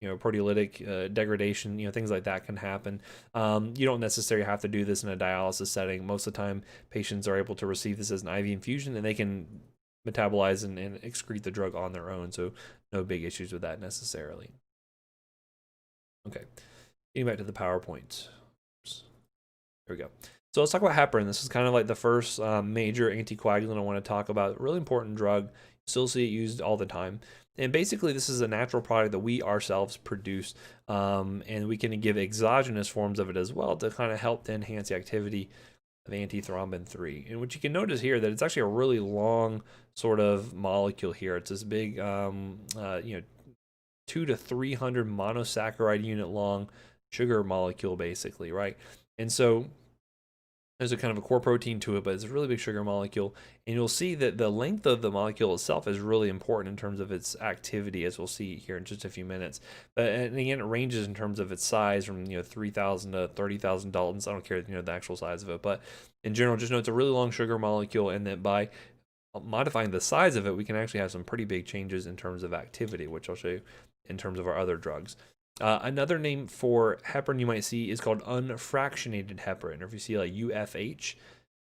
proteolytic degradation, things like that can happen. You don't necessarily have to do this in a dialysis setting. Most of the time, patients are able to receive this as an IV infusion, and they can metabolize and excrete the drug on their own, so no big issues with that necessarily. Okay, getting back to the PowerPoint. Here we go. So let's talk about heparin. This is kind of like the first major anticoagulant I want to talk about. Really important drug. Still see it used all the time. And basically, this is a natural product that we ourselves produce, and we can give exogenous forms of it as well to kind of help to enhance the activity of antithrombin 3. And what you can notice here that it's actually a really long sort of molecule here. It's this big, 200 to 300 monosaccharide unit long sugar molecule, basically, right? And so there's a kind of a core protein to it, but it's a really big sugar molecule. And you'll see that the length of the molecule itself is really important in terms of its activity, as we'll see here in just a few minutes. But and again, it ranges in terms of its size from 3,000 to 30,000 Daltons. I don't care the actual size of it, but in general, just know it's a really long sugar molecule, and that by modifying the size of it, we can actually have some pretty big changes in terms of activity, which I'll show you in terms of our other drugs. Another name for heparin you might see is called unfractionated heparin, or if you see like UFH,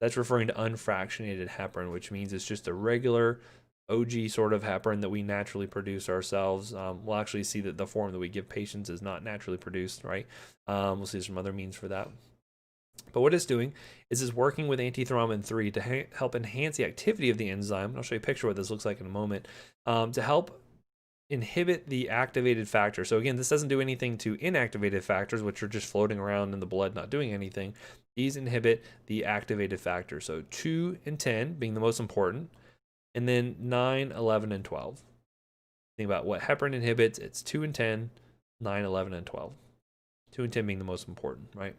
that's referring to unfractionated heparin, which means it's just a regular OG sort of heparin that we naturally produce ourselves. We'll actually see that the form that we give patients is not naturally produced, right? We'll see some other means for that. But what it's doing is it's working with antithrombin 3 to help enhance the activity of the enzyme. I'll show you a picture of what this looks like in a moment, to help inhibit the activated factor. So again, this doesn't do anything to inactivated factors, which are just floating around in the blood not doing anything. These inhibit the activated factor. So 2 and 10 being the most important, and then 9, 11, and 12. Think about what heparin inhibits. It's 2 and 10, 9, 11, and 12. 2 and 10 being the most important, right?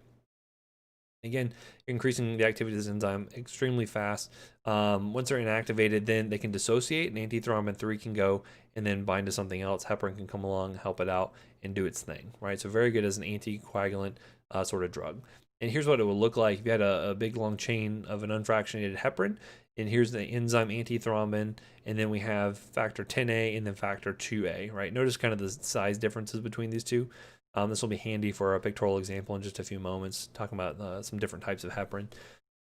Again, increasing the activity of this enzyme extremely fast. Once they're inactivated, then they can dissociate, and antithrombin 3 can go and then bind to something else. Heparin can come along, help it out, and do its thing, right? So very good as an anticoagulant sort of drug. And here's what it would look like if you had a big long chain of an unfractionated heparin, and here's the enzyme antithrombin, and then we have factor 10A and then factor 2A, right? Notice kind of the size differences between these two. This will be handy for a pictorial example in just a few moments, talking about some different types of heparin.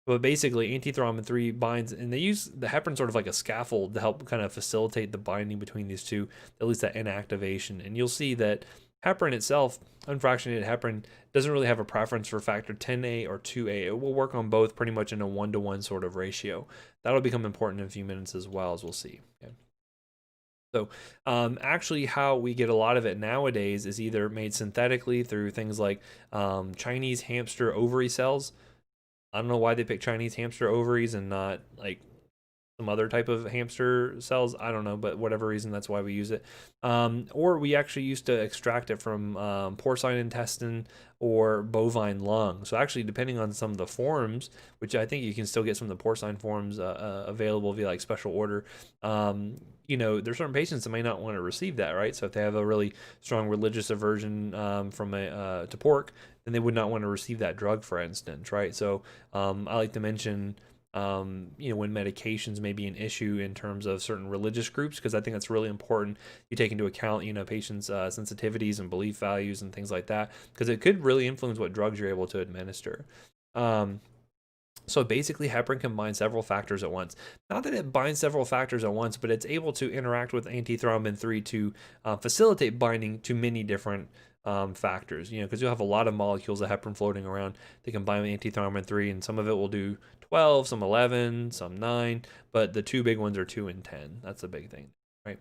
But basically, antithrombin 3 binds, and they use the heparin sort of like a scaffold to help kind of facilitate the binding between these two, at least that inactivation. And you'll see that heparin itself, unfractionated heparin, doesn't really have a preference for factor 10A or 2A. It will work on both pretty much in a 1-to-1 sort of ratio. That'll become important in a few minutes as well, as we'll see. Okay. So actually how we get a lot of it nowadays is either made synthetically through things like Chinese hamster ovary cells. I don't know why they pick Chinese hamster ovaries and not like some other type of hamster cells. I don't know, but whatever reason, that's why we use it. Or we actually used to extract it from porcine intestine or bovine lung. So actually, depending on some of the forms, which I think you can still get some of the porcine forms available via like special order, you know, there's certain patients that may not want to receive that, right? So if they have a really strong religious aversion to pork, then they would not want to receive that drug, for instance, right? So I like to mention, you know, when medications may be an issue in terms of certain religious groups, because I think that's really important. You take into account, you know, patients' sensitivities and belief values and things like that, because it could really influence what drugs you're able to administer. So basically, heparin can bind several factors at once. Not that it binds several factors at once, but it's able to interact with antithrombin 3 to facilitate binding to many different factors. You know, because you'll have a lot of molecules of heparin floating around. They can bind with antithrombin 3, and some of it will do 12, some 11, some 9, but the two big ones are 2 and 10. That's the big thing, right?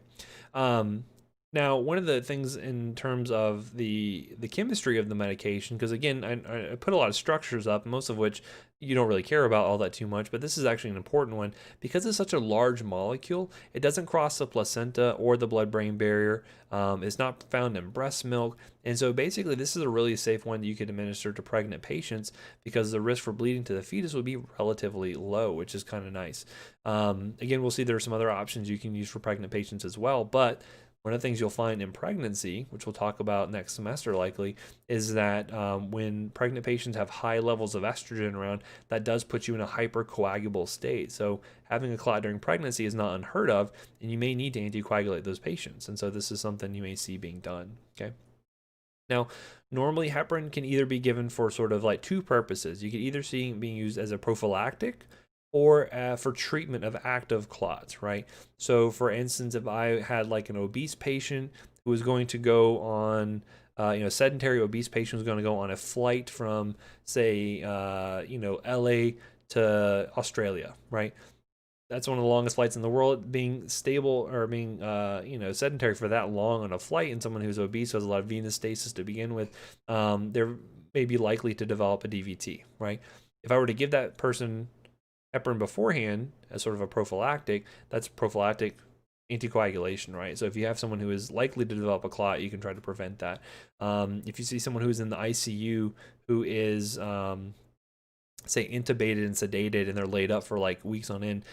Now, one of the things in terms of the chemistry of the medication, because again, I put a lot of structures up, most of which you don't really care about all that too much, but this is actually an important one. Because it's such a large molecule, it doesn't cross the placenta or the blood-brain barrier. It's not found in breast milk. And so basically, this is a really safe one that you could administer to pregnant patients because the risk for bleeding to the fetus would be relatively low, which is kind of nice. Again, we'll see there are some other options you can use for pregnant patients as well, but one of the things you'll find in pregnancy, which we'll talk about next semester likely, is that when pregnant patients have high levels of estrogen around, that does put you in a hypercoagulable state. So having a clot during pregnancy is not unheard of, and you may need to anticoagulate those patients. And so this is something you may see being done, okay? Now, normally heparin can either be given for sort of like two purposes. You could either see it being used as a prophylactic or for treatment of active clots, right? So for instance, if I had like an obese patient who was going to go on, you know, sedentary obese patient was going to go on a flight from, say, you know, LA to Australia, right? That's one of the longest flights in the world. Being stable or being, you know, sedentary for that long on a flight, and someone who's obese who has a lot of venous stasis to begin with, they're maybe likely to develop a DVT, right? If I were to give that person heparin beforehand as sort of a prophylactic, that's prophylactic anticoagulation, right? So if you have someone who is likely to develop a clot, you can try to prevent that. If you see someone who's in the ICU who is, say, intubated and sedated and they're laid up for like weeks on end,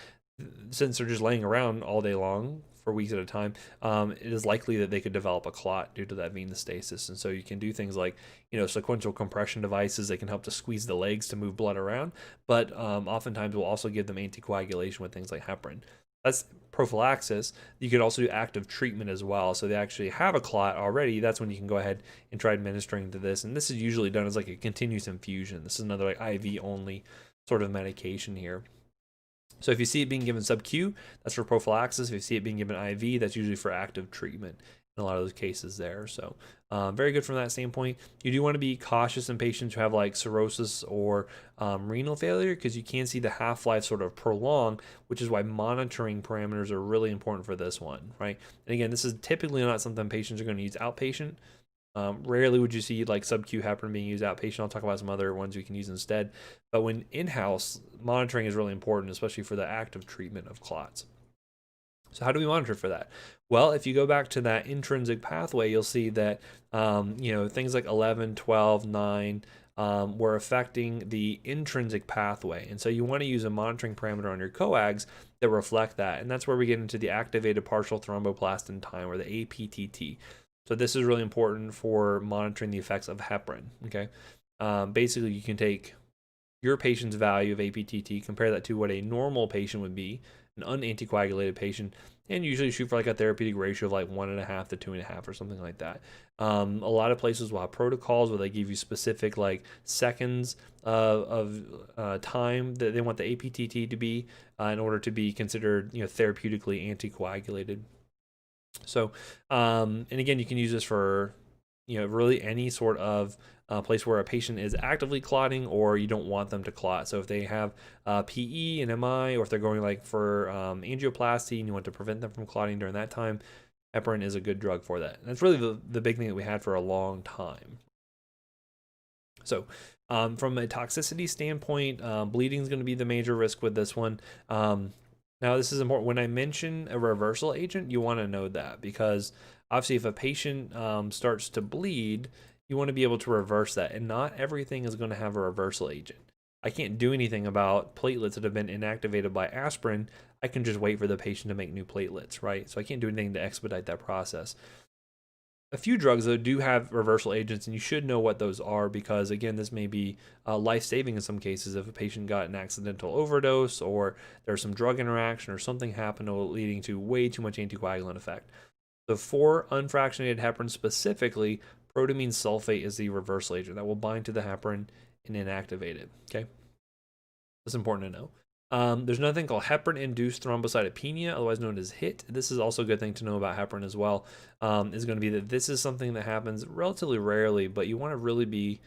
since they're just laying around all day long for weeks at a time, it is likely that they could develop a clot due to that venous stasis. And so you can do things like, you know, sequential compression devices that can help to squeeze the legs to move blood around, but oftentimes we'll also give them anticoagulation with things like heparin. That's prophylaxis. You could also do active treatment as well. So they actually have a clot already. That's when you can go ahead and try administering to this. And this is usually done as like a continuous infusion. This is another like IV only sort of medication here. So if you see it being given sub-Q, that's for prophylaxis. If you see it being given IV, that's usually for active treatment in a lot of those cases there. So very good from that standpoint. You do want to be cautious in patients who have like cirrhosis or renal failure, because you can see the half-life sort of prolong, which is why monitoring parameters are really important for this one, right? And again, this is typically not something patients are going to use outpatient. Rarely would you see like sub-Q heparin being used outpatient. I'll talk about some other ones you can use instead. But when in-house, monitoring is really important, especially for the active treatment of clots. So how do we monitor for that? Well, if you go back to that intrinsic pathway, you'll see that, you know, things like 11, 12, 9 were affecting the intrinsic pathway. And so you want to use a monitoring parameter on your coags that reflect that. And that's where we get into the activated partial thromboplastin time, or the APTT. So this is really important for monitoring the effects of heparin, okay? Basically, you can take your patient's value of APTT, compare that to what a normal patient would be, an unanticoagulated patient, and usually shoot for like a therapeutic ratio of like 1.5 to 2.5 or something like that. A lot of places will have protocols where they give you specific like seconds of time that they want the APTT to be in order to be considered, you know, therapeutically anticoagulated. So, and again, you can use this for, you know, really any sort of place where a patient is actively clotting or you don't want them to clot. So if they have PE and MI, or if they're going like for angioplasty and you want to prevent them from clotting during that time, heparin is a good drug for that. And that's really the big thing that we had for a long time. So from a toxicity standpoint, bleeding is going to be the major risk with this one. Now, this is important. When I mention a reversal agent, you want to know that, because obviously if a patient starts to bleed, you want to be able to reverse that. And not everything is going to have a reversal agent. I can't do anything about platelets that have been inactivated by aspirin. I can just wait for the patient to make new platelets, right? So I can't do anything to expedite that process. A few drugs, though, do have reversal agents, and you should know what those are, because, again, this may be life-saving in some cases if a patient got an accidental overdose, or there's some drug interaction, or something happened leading to way too much anticoagulant effect. So for unfractionated heparin specifically, protamine sulfate is the reversal agent that will bind to the heparin and inactivate it, okay? That's important to know. There's another thing called heparin-induced thrombocytopenia, otherwise known as HIT. This is also a good thing to know about heparin as well. Is going to be that this is something that happens relatively rarely, but you want to really be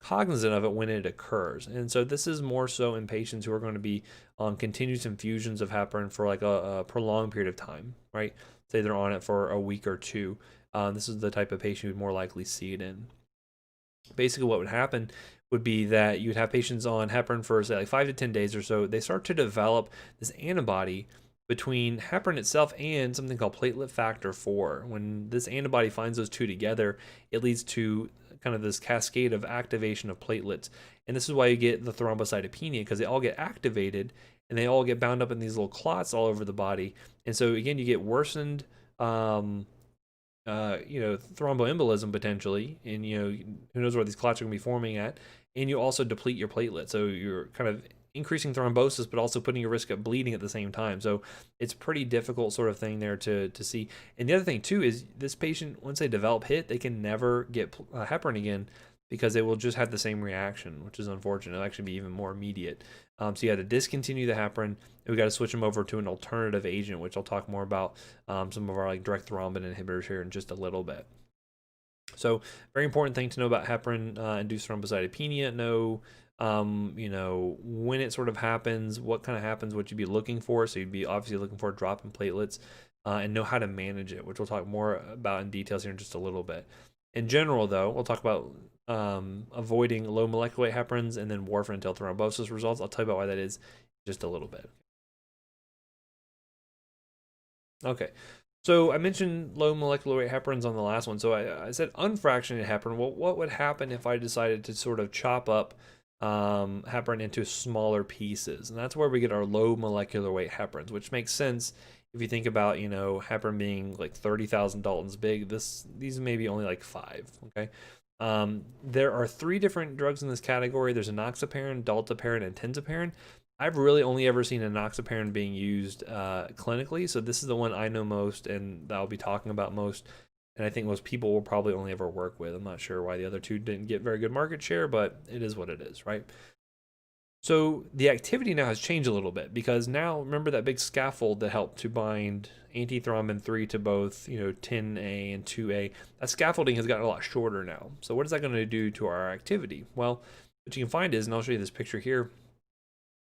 cognizant of it when it occurs. And so this is more so in patients who are going to be on continuous infusions of heparin for like a prolonged period of time, right? Say they're on it for a week or two. This is the type of patient you'd more likely see it in. Basically, what would happen would be that you'd have patients on heparin for, say, like 5 to 10 days or so. They start to develop this antibody between heparin itself and something called platelet factor 4. When this antibody finds those two together, it leads to kind of this cascade of activation of platelets. And this is why you get the thrombocytopenia, because they all get activated and they all get bound up in these little clots all over the body. And so, again, you get worsened thromboembolism potentially, and who knows where these clots are going to be forming at, and you also deplete your platelets, so you're kind of increasing thrombosis but also putting your risk of bleeding at the same time. So it's pretty difficult sort of thing there to see. And the other thing too is this patient, once they develop HIT, they can never get heparin again, because they will just have the same reaction, which is unfortunate. It'll actually be even more immediate. So you got to discontinue the heparin, and we got to switch them over to an alternative agent, which I'll talk more about some of our like direct thrombin inhibitors here in just a little bit. So very important thing to know about heparin induced thrombocytopenia. Know when it sort of happens, what kind of happens, what you'd be looking for. So you'd be obviously looking for a drop in platelets, and know how to manage it, which we'll talk more about in details here in just a little bit. In general, though, we'll talk about avoiding low molecular weight heparins and then warfarin until thrombosis results. I'll tell you about why that is in just a little bit. Okay, so I mentioned low molecular weight heparins on the last one. So I said unfractionated heparin. Well, what would happen if I decided to sort of chop up heparin into smaller pieces? And that's where we get our low molecular weight heparins, which makes sense if you think about, heparin being like 30,000 Daltons big. These may be only like 5, okay? There are 3 different drugs in this category. There's enoxaparin, dalteparin, and tenzaparin. I've really only ever seen enoxaparin being used clinically, so this is the one I know most and that I'll be talking about most, and I think most people will probably only ever work with. I'm not sure why the other 2 didn't get very good market share, but it is what it is, right? So the activity now has changed a little bit, because now remember that big scaffold that helped to bind antithrombin 3 to both 10A and 2A. That scaffolding has gotten a lot shorter now. So what is that going to do to our activity? Well, what you can find is, and I'll show you this picture here,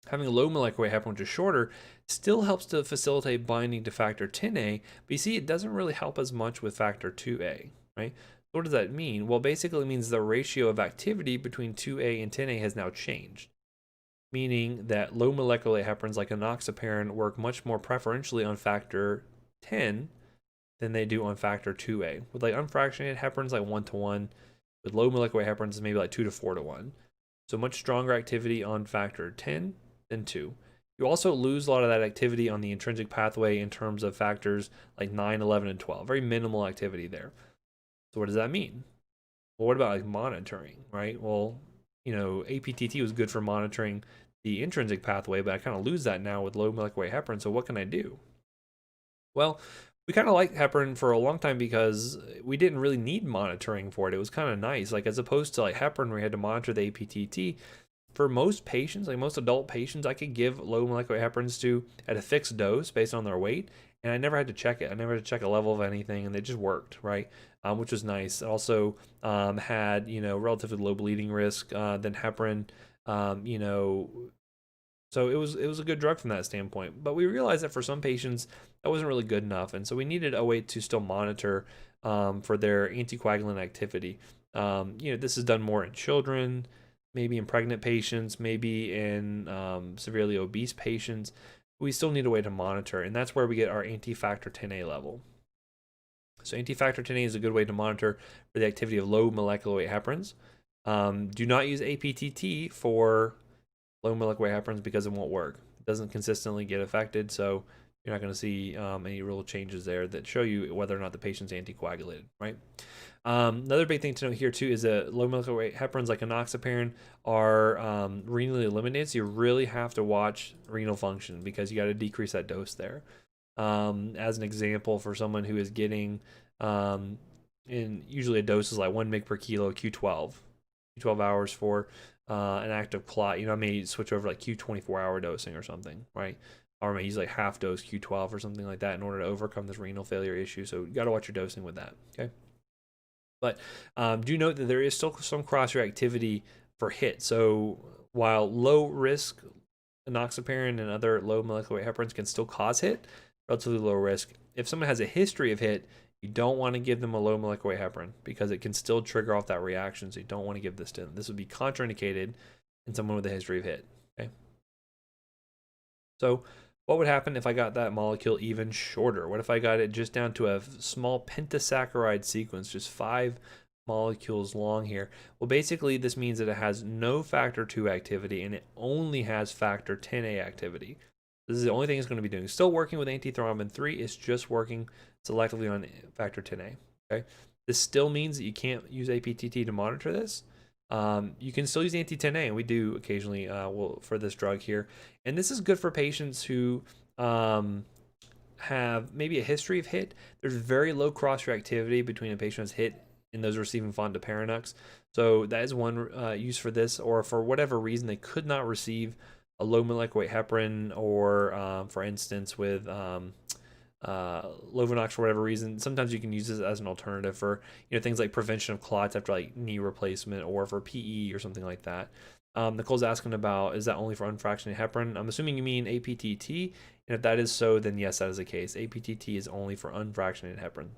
having a low molecular weight heparin, which is shorter, still helps to facilitate binding to factor 10A, but you see it doesn't really help as much with factor 2A, right? So what does that mean? Well, basically it means the ratio of activity between 2A and 10A has now changed, meaning that low molecular weight heparins like enoxaparin work much more preferentially on factor 10 than they do on factor 2A. With like unfractionated heparins like 1-to-1, with low molecular weight heparins maybe like 2 to 4-to-1. So much stronger activity on factor 10 than 2. You also lose a lot of that activity on the intrinsic pathway in terms of factors like 9, 11, and 12. Very minimal activity there. So what does that mean? Well, what about like monitoring, right? Well, APTT was good for monitoring the intrinsic pathway, but I kind of lose that now with low molecular weight heparin. So what can I do? Well, we kind of liked heparin for a long time because we didn't really need monitoring for it. It was kind of nice, like as opposed to like heparin where you had to monitor the APTT. For most patients, like most adult patients, I could give low molecular heparins to at a fixed dose based on their weight, and I never had to check it. I never had to check a level of anything, and they just worked, right? Which was nice. It also had relatively low bleeding risk than heparin, so it was a good drug from that standpoint. But we realized that for some patients that wasn't really good enough, and so we needed a way to still monitor for their anticoagulant activity. This is done more in children, maybe in pregnant patients, maybe in severely obese patients. we still need a way to monitor, and that's where we get our anti-factor 10A level. So anti-factor 10A is a good way to monitor for the activity of low molecular weight heparins. Do not use APTT for low molecular weight heparins because it won't work. It doesn't consistently get affected, so you're not going to see any real changes there that show you whether or not the patient's anticoagulated, right? Another big thing to note here too is that low molecular weight heparins like enoxaparin are renally eliminated, so you really have to watch renal function because you got to decrease that dose there. As an example, for someone who is getting, usually a dose is like 1 mg per kilo Q12 hours for an active clot, I may switch over like Q24 hour dosing or something, right? Or I may use like half dose Q12 or something like that in order to overcome this renal failure issue. So you got to watch your dosing with that, okay? But do note that there is still some cross-reactivity for HIT. So while low risk enoxaparin and other low molecular weight heparins can still cause HIT, relatively low risk. If someone has a history of HIT, you don't want to give them a low molecular weight heparin because it can still trigger off that reaction. So you don't want to give this to them. This would be contraindicated in someone with a history of HIT. Okay. So what would happen if I got that molecule even shorter? What if I got it just down to a small pentasaccharide sequence, just 5 molecules long here? Well, basically this means that it has no factor 2 activity and it only has factor 10A activity. This is the only thing it's going to be doing. Still working with antithrombin 3, it's just working selectively on factor 10A. Okay, this still means that you can't use APTT to monitor this. You can still use anti-10A, and we do occasionally for this drug here. And this is good for patients who have maybe a history of HIT. There's very low cross-reactivity between a patient who's HIT and those receiving Fondaparinux. So that is one use for this, or for whatever reason they could not receive a low molecular weight heparin, or for instance with Lovenox for whatever reason. Sometimes you can use this as an alternative for things like prevention of clots after like knee replacement, or for PE or something like that. Nicole's asking about, is that only for unfractionated heparin? I'm assuming you mean APTT, and if that is so, then yes, that is the case. APTT is only for unfractionated heparin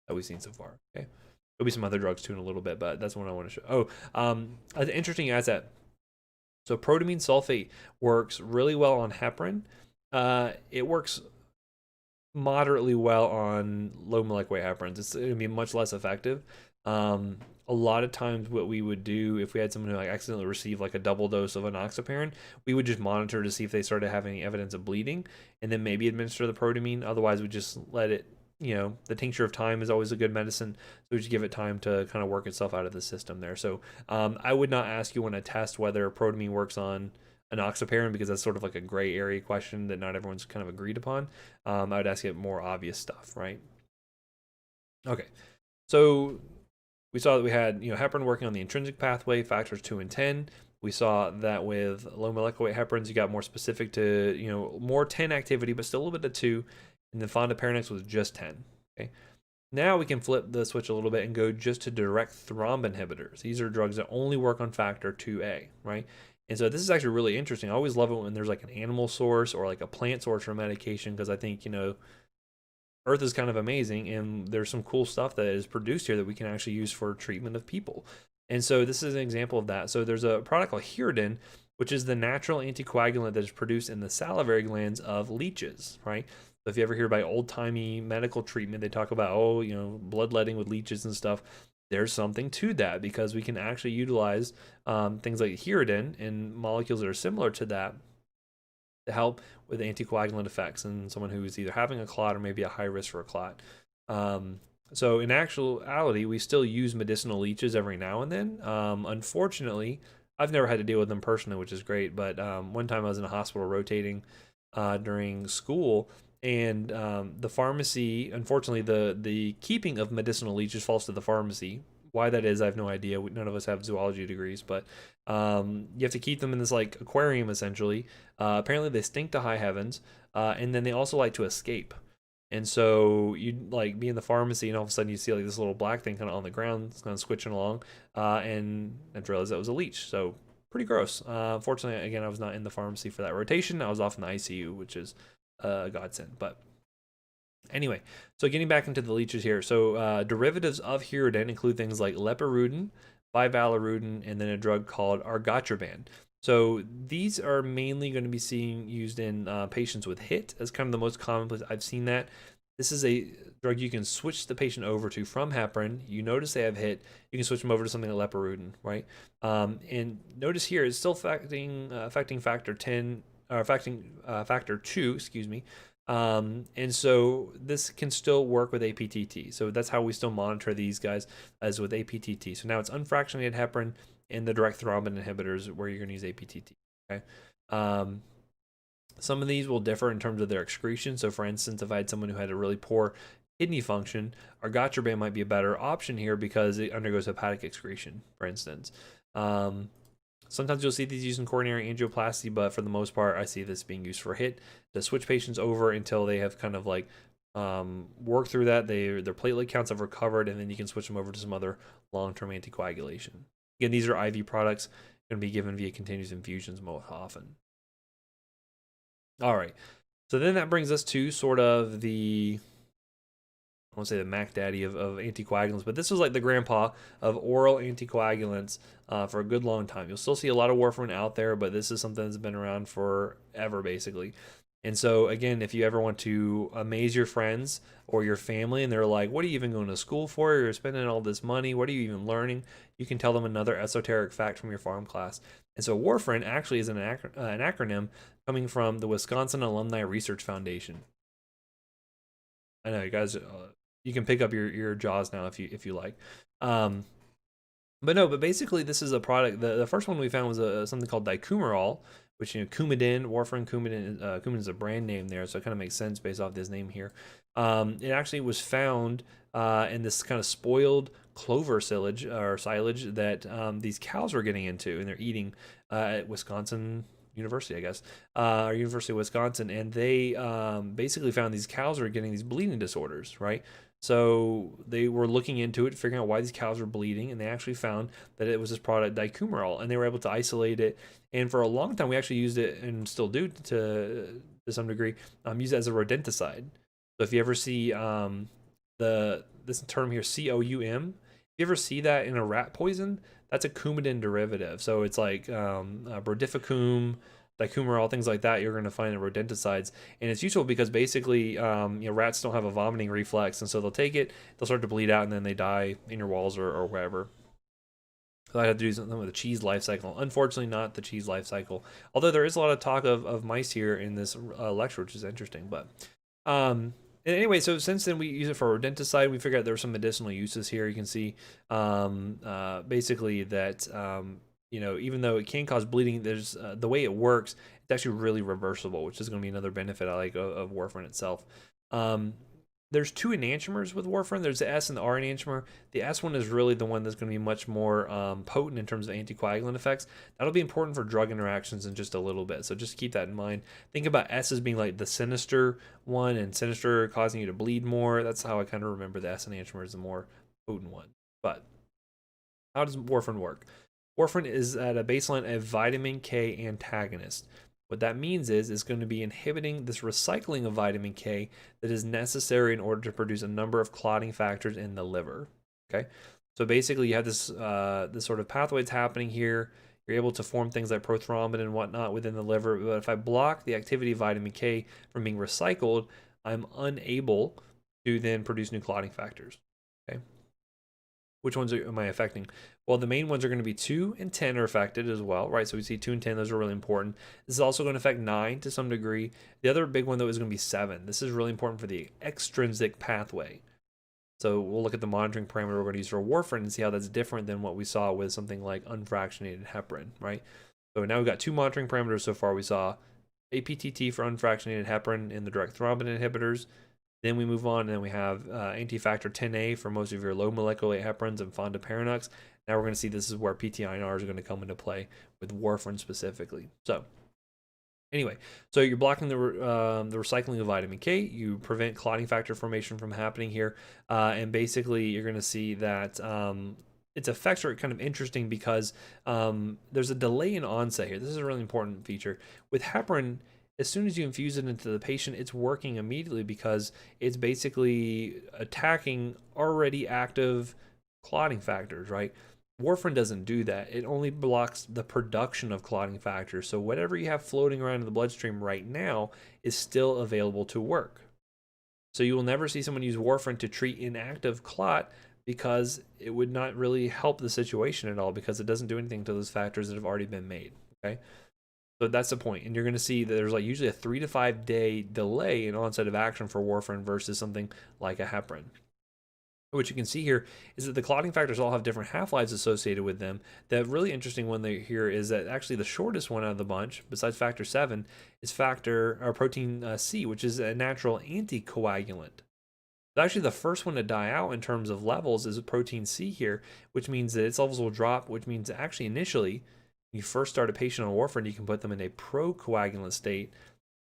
that we've seen so far. Okay, there'll be some other drugs too in a little bit, but that's one I want to show. Interesting as that. So protamine sulfate works really well on heparin. It works moderately well on low molecular weight heparins. It's going to be much less effective. A lot of times what we would do if we had someone who like accidentally received like a double dose of enoxaparin, we would just monitor to see if they started having any evidence of bleeding, and then maybe administer the protamine. Otherwise we just let it, the tincture of time is always a good medicine, so we just give it time to kind of work itself out of the system there. So I would not ask you when I test whether protamine works on enoxaparin, because that's sort of like a gray area question that not everyone's kind of agreed upon. I would ask it more obvious stuff, right? Okay, so we saw that we had heparin working on the intrinsic pathway, factors 2 and 10. We saw that with low molecular weight heparins, you got more specific to more 10 activity, but still a little bit of 2. And then Fondaparinux was just 10. Okay, now we can flip the switch a little bit and go just to direct thrombin inhibitors. These are drugs that only work on factor 2A, right? And so this is actually really interesting. I always love it when there's like an animal source or like a plant source for medication, because I think, Earth is kind of amazing, and there's some cool stuff that is produced here that we can actually use for treatment of people. And so this is an example of that. So there's a product called Heparin, which is the natural anticoagulant that is produced in the salivary glands of leeches, right? So if you ever hear about old-timey medical treatment, they talk about, bloodletting with leeches and stuff. There's something to that, because we can actually utilize things like Heparin and molecules that are similar to that to help with anticoagulant effects in someone who is either having a clot or maybe a high risk for a clot. So in actuality, we still use medicinal leeches every now and then. Unfortunately, I've never had to deal with them personally, which is great. But one time I was in a hospital rotating during school, and the pharmacy, unfortunately, the keeping of medicinal leeches falls to the pharmacy. Why that is, I have no idea. None of us have zoology degrees, but you have to keep them in this like aquarium essentially. Apparently they stink to high heavens, and then they also like to escape. And so you'd like be in the pharmacy, and all of a sudden you see like this little black thing kind of on the ground, it's kind of switching along, and I realized that was a leech. So pretty gross. Fortunately, again, I was not in the pharmacy for that rotation. I was off in the ICU, which is a godsend. But anyway, so getting back into the leeches here. So derivatives of Heparin include things like lepirudin, bivalirudin, and then a drug called argatroban. So these are mainly going to be used in patients with HIT as kind of the most common place I've seen that. This is a drug you can switch the patient over to from heparin. You notice they have HIT, you can switch them over to something like leparutin, right? And notice here it's still affecting factor 10, or affecting factor 2, excuse me. And so this can still work with APTT. So that's how we still monitor these guys, as with APTT. So now it's unfractionated heparin and the direct thrombin inhibitors where you're going to use APTT. Okay. Some of these will differ in terms of their excretion. So for instance, if I had someone who had a really poor kidney function, argatroban might be a better option here because it undergoes hepatic excretion, for instance. Sometimes you'll see these used in coronary angioplasty, but for the most part, I see this being used for HIT to switch patients over until they have kind of like worked through that. Their platelet counts have recovered, and then you can switch them over to some other long-term anticoagulation. Again, these are IV products going to be given via continuous infusions most often. All right, so then that brings us to sort of the, I won't say the Mac Daddy of anticoagulants, but this was like the grandpa of oral anticoagulants for a good long time. You'll still see a lot of warfarin out there, but this is something that's been around forever, basically. And so, again, if you ever want to amaze your friends or your family and they're like, what are you even going to school for? You're spending all this money. What are you even learning? You can tell them another esoteric fact from your pharm class. And so warfarin actually is an acronym coming from the Wisconsin Alumni Research Foundation. I know you guys, you can pick up your jaws now if you like. But basically this is a product. The first one we found was something called dicumarol, which, you know, Coumadin, warfarin, Coumadin is a brand name there, so it kind of makes sense based off this name here. It actually was found in this kind of spoiled clover silage that these cows were getting into, and they're eating at Wisconsin University, I guess, or University of Wisconsin, and they basically found these cows were getting these bleeding disorders, right? So they were looking into it, figuring out why these cows were bleeding, and they actually found that it was this product dicumarol, and they were able to isolate it. And for a long time, we actually used it, and still do to some degree, use it as a rodenticide. So if you ever see this term here, COUM, if you ever see that in a rat poison, that's a Coumadin derivative. So it's like brodifacoum, dicumarol, things like that, you're going to find in rodenticides. And it's useful because basically, rats don't have a vomiting reflex, and so they'll take it, they'll start to bleed out, and then they die in your walls or wherever. So I had to do something with the cheese life cycle. Unfortunately, not the cheese life cycle. Although there is a lot of talk of mice here in this lecture, which is interesting. But anyway, so since then we use it for rodenticide. We figured out there were some medicinal uses here. You can see basically that even though it can cause bleeding, there's the way it works, it's actually really reversible, which is going to be another benefit I like of warfarin itself. There's two enantiomers with warfarin. There's the S and the R enantiomer. The S one is really the one that's going to be much more potent in terms of anticoagulant effects. That'll be important for drug interactions in just a little bit, so just keep that in mind. Think about S as being like the sinister one, and sinister causing you to bleed more. That's how I kind of remember the S enantiomer is the more potent one. But how does warfarin work? Warfarin is at a baseline a vitamin K antagonist. What that means is it's going to be inhibiting this recycling of vitamin K that is necessary in order to produce a number of clotting factors in the liver. Okay, so basically you have this sort of pathways happening here. You're able to form things like prothrombin and whatnot within the liver. But if I block the activity of vitamin K from being recycled, I'm unable to then produce new clotting factors. Okay. Which ones am I affecting? Well, the main ones are going to be 2 and 10 are affected as well, right? So we see 2 and 10, those are really important. This is also going to affect 9 to some degree. The other big one, though, is going to be 7. This is really important for the extrinsic pathway. So we'll look at the monitoring parameter we're going to use for warfarin and see how that's different than what we saw with something like unfractionated heparin, right? So now we've got 2 monitoring parameters so far. We saw APTT for unfractionated heparin and the direct thrombin inhibitors. Then we move on, and then we have anti-factor 10A for most of your low molecular weight heparins and Fondaparinux. Now we're going to see this is where PTINRs are going to come into play with warfarin specifically. So anyway, so you're blocking the recycling of vitamin K. You prevent clotting factor formation from happening here. And basically, you're going to see that its effects are kind of interesting because there's a delay in onset here. This is a really important feature. With heparin, as soon as you infuse it into the patient, it's working immediately because it's basically attacking already active clotting factors, right? Warfarin doesn't do that. It only blocks the production of clotting factors. So whatever you have floating around in the bloodstream right now is still available to work. So you will never see someone use warfarin to treat inactive clot, because it would not really help the situation at all, because it doesn't do anything to those factors that have already been made. Okay, so that's the point. And you're going to see that there's like usually a 3 to 5 day delay in onset of action for warfarin versus something like a heparin. What you can see here is that the clotting factors all have different half-lives associated with them. The really interesting one here is that actually the shortest one out of the bunch, besides factor 7, is protein C, which is a natural anticoagulant. So actually the first one to die out in terms of levels is protein C here, which means that its levels will drop, which means that actually initially, when you first start a patient on warfarin, you can put them in a procoagulant state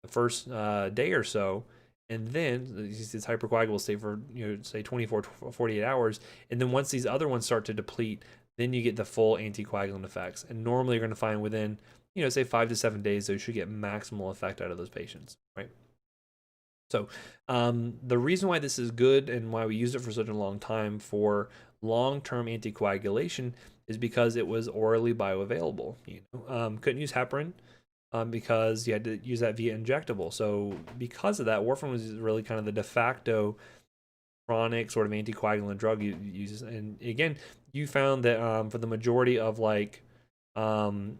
the first day or so, and then this hypercoagulable state for, say 24 to 48 hours, and then once these other ones start to deplete, then you get the full anticoagulant effects. And normally you're going to find within, say 5 to 7 days, those should get maximal effect out of those patients, right? So the reason why this is good and why we used it for such a long time for long-term anticoagulation is because it was orally bioavailable. Couldn't use heparin because you had to use that via injectable. So because of that, warfarin was really kind of the de facto chronic sort of anticoagulant drug you use. And again, you found that for the majority of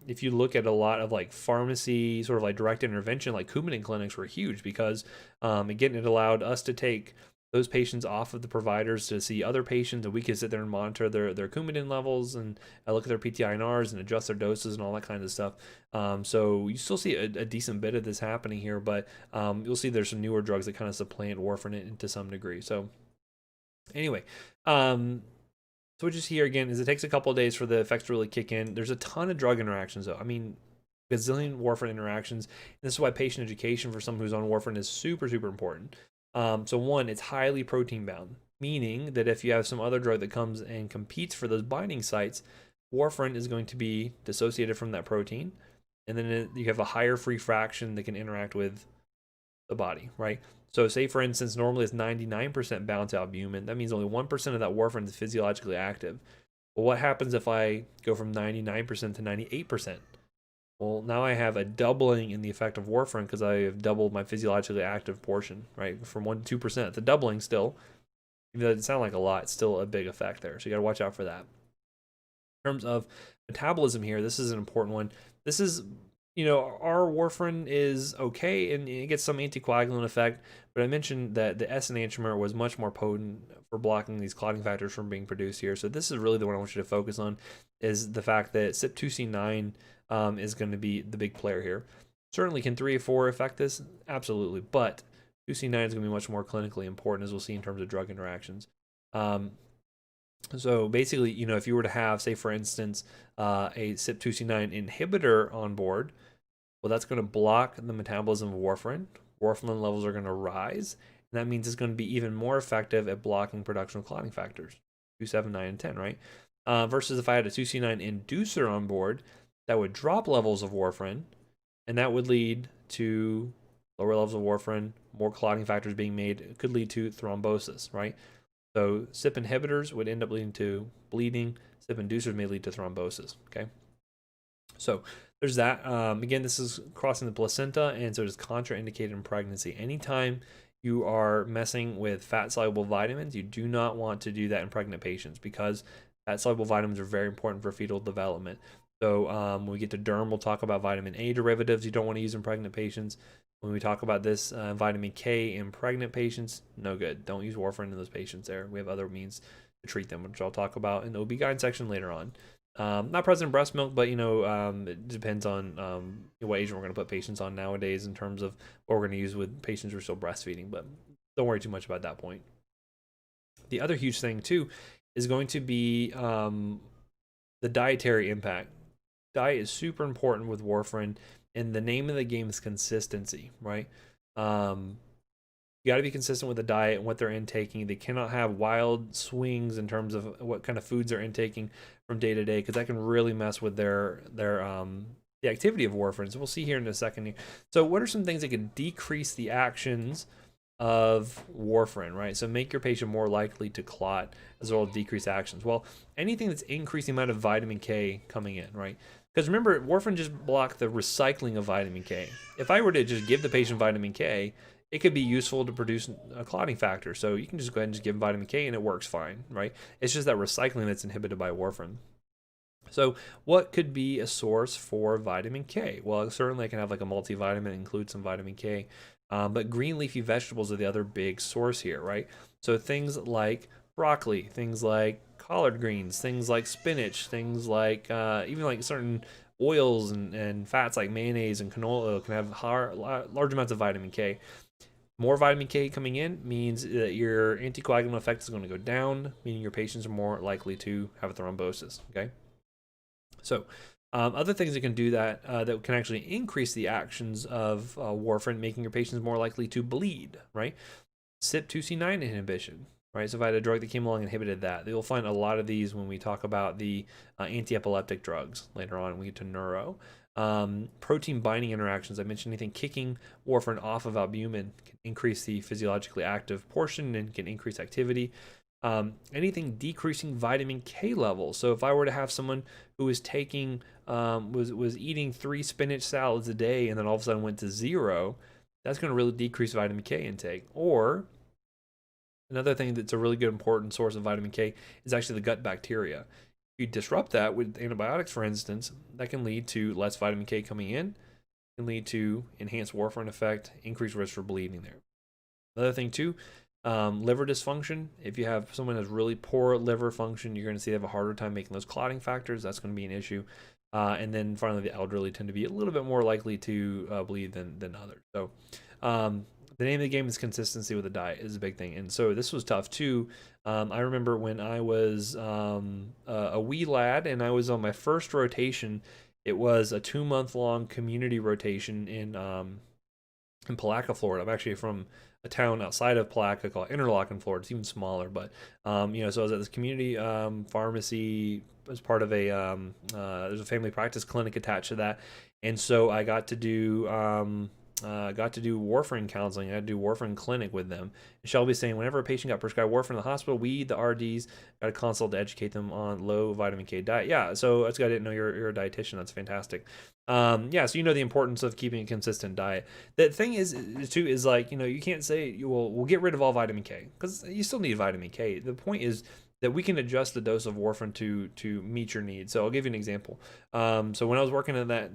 if you look at a lot of like pharmacy sort of like direct intervention, like Coumadin clinics were huge, because again, it allowed us to take those patients off of the providers to see other patients, and we could sit there and monitor their Coumadin levels and look at their PTINRs and adjust their doses and all that kind of stuff. So you still see a decent bit of this happening here, but you'll see there's some newer drugs that kind of supplant warfarin to some degree. So anyway, so what you see here again is it takes a couple of days for the effects to really kick in. There's a ton of drug interactions though. I mean, gazillion warfarin interactions. And this is why patient education for someone who's on warfarin is super, super important. So one, it's highly protein bound, meaning that if you have some other drug that comes and competes for those binding sites, warfarin is going to be dissociated from that protein. And then you have a higher free fraction that can interact with the body, right? So say for instance, normally it's 99% bound to albumin. That means only 1% of that warfarin is physiologically active. Well, what happens if I go from 99% to 98%? Well, now I have a doubling in the effect of warfarin because I have doubled my physiologically active portion, right? From 1 to 2%. The doubling still, even though it doesn't sound like a lot, it's still a big effect there. So you got to watch out for that. In terms of metabolism here, this is an important one. This is, our warfarin is okay and it gets some anticoagulant effect, but I mentioned that the S enantiomer was much more potent for blocking these clotting factors from being produced here. So this is really the one I want you to focus on, is the fact that CYP2C9 is going to be the big player here. Certainly, can 3A4 affect this? Absolutely, but 2C9 is going to be much more clinically important, as we'll see in terms of drug interactions. So basically, if you were to have, say for instance, a CYP2C9 inhibitor on board, well, that's going to block the metabolism of warfarin. Warfarin levels are going to rise, and that means it's going to be even more effective at blocking production of clotting factors, 2, 7, 9, and 10, right? Versus if I had a 2C9 inducer on board, that would drop levels of warfarin, and that would lead to lower levels of warfarin, more clotting factors being made. It could lead to thrombosis, right? So CYP inhibitors would end up leading to bleeding. CYP inducers may lead to thrombosis, okay? So there's that. Again, this is crossing the placenta, and so it is contraindicated in pregnancy. Anytime you are messing with fat-soluble vitamins, you do not want to do that in pregnant patients, because fat-soluble vitamins are very important for fetal development. So when we get to derm, we'll talk about vitamin A derivatives you don't want to use in pregnant patients. When we talk about this, vitamin K in pregnant patients, no good. Don't use warfarin in those patients there. We have other means to treat them, which I'll talk about in the OB-GYN section later on. Not present in breast milk, but it depends on what agent we're going to put patients on nowadays in terms of what we're going to use with patients who are still breastfeeding, but don't worry too much about that point. The other huge thing too is going to be the dietary impact. Diet is super important with warfarin, and the name of the game is consistency, right? You got to be consistent with the diet and what they're intaking. They cannot have wild swings in terms of what kind of foods they're intaking from day to day, because that can really mess with the activity of warfarin. So we'll see here in a second. So what are some things that can decrease the actions of warfarin, right? So make your patient more likely to clot as well as decrease actions. Well, anything that's increasing the amount of vitamin K coming in, right? Because remember, warfarin just block the recycling of vitamin K. If I were to just give the patient vitamin K, it could be useful to produce a clotting factor. So you can just go ahead and just give vitamin K and it works fine, right? It's just that recycling that's inhibited by warfarin. So what could be a source for vitamin K? Well, certainly I can have like a multivitamin, include some vitamin K, but green leafy vegetables are the other big source here, right? So things like broccoli, things like collard greens, things like spinach, things like even like certain oils and fats like mayonnaise and canola oil can have large amounts of vitamin K. More vitamin K coming in means that your anticoagulant effect is going to go down, meaning your patients are more likely to have a thrombosis, okay? So other things that can do that that can actually increase the actions of warfarin, making your patients more likely to bleed, right? CYP2C9 inhibition, right? So if I had a drug that came along and inhibited that, you'll find a lot of these when we talk about the anti-epileptic drugs later on when we get to neuro. Protein binding interactions, I mentioned anything kicking warfarin off of albumin can increase the physiologically active portion and can increase activity. Anything decreasing vitamin K levels. So if I were to have someone who was taking was eating 3 spinach salads a day and then all of a sudden went to 0, that's going to really decrease vitamin K intake. Or another thing that's a really good important source of vitamin K is actually the gut bacteria. If you disrupt that with antibiotics, for instance, that can lead to less vitamin K coming in, can lead to enhanced warfarin effect, increased risk for bleeding there. Another thing too, liver dysfunction. If you have someone who has really poor liver function, you're going to see they have a harder time making those clotting factors. That's going to be an issue. And then finally, the elderly tend to be a little bit more likely to bleed than others. So the name of the game is consistency with the diet is a big thing. And so this was tough too. I remember when I was a wee lad and I was on my first rotation. It was a 2-month-long community rotation in Palaca, Florida. I'm actually from a town outside of Palaca called Interlochen, Florida. It's even smaller, but so I was at this community pharmacy as part of a there's a family practice clinic attached to that, and so I got to do warfarin counseling. I had to do warfarin clinic with them. And Shelby's saying whenever a patient got prescribed warfarin in the hospital, we, the RDs, got a consult to educate them on low vitamin K diet. Yeah, so that's good. I didn't know you're a dietitian. That's fantastic. So you know the importance of keeping a consistent diet. The thing is too is like you can't say we'll get rid of all vitamin K because you still need vitamin K. The point is that we can adjust the dose of warfarin to meet your needs. So I'll give you an example. So when I was working in that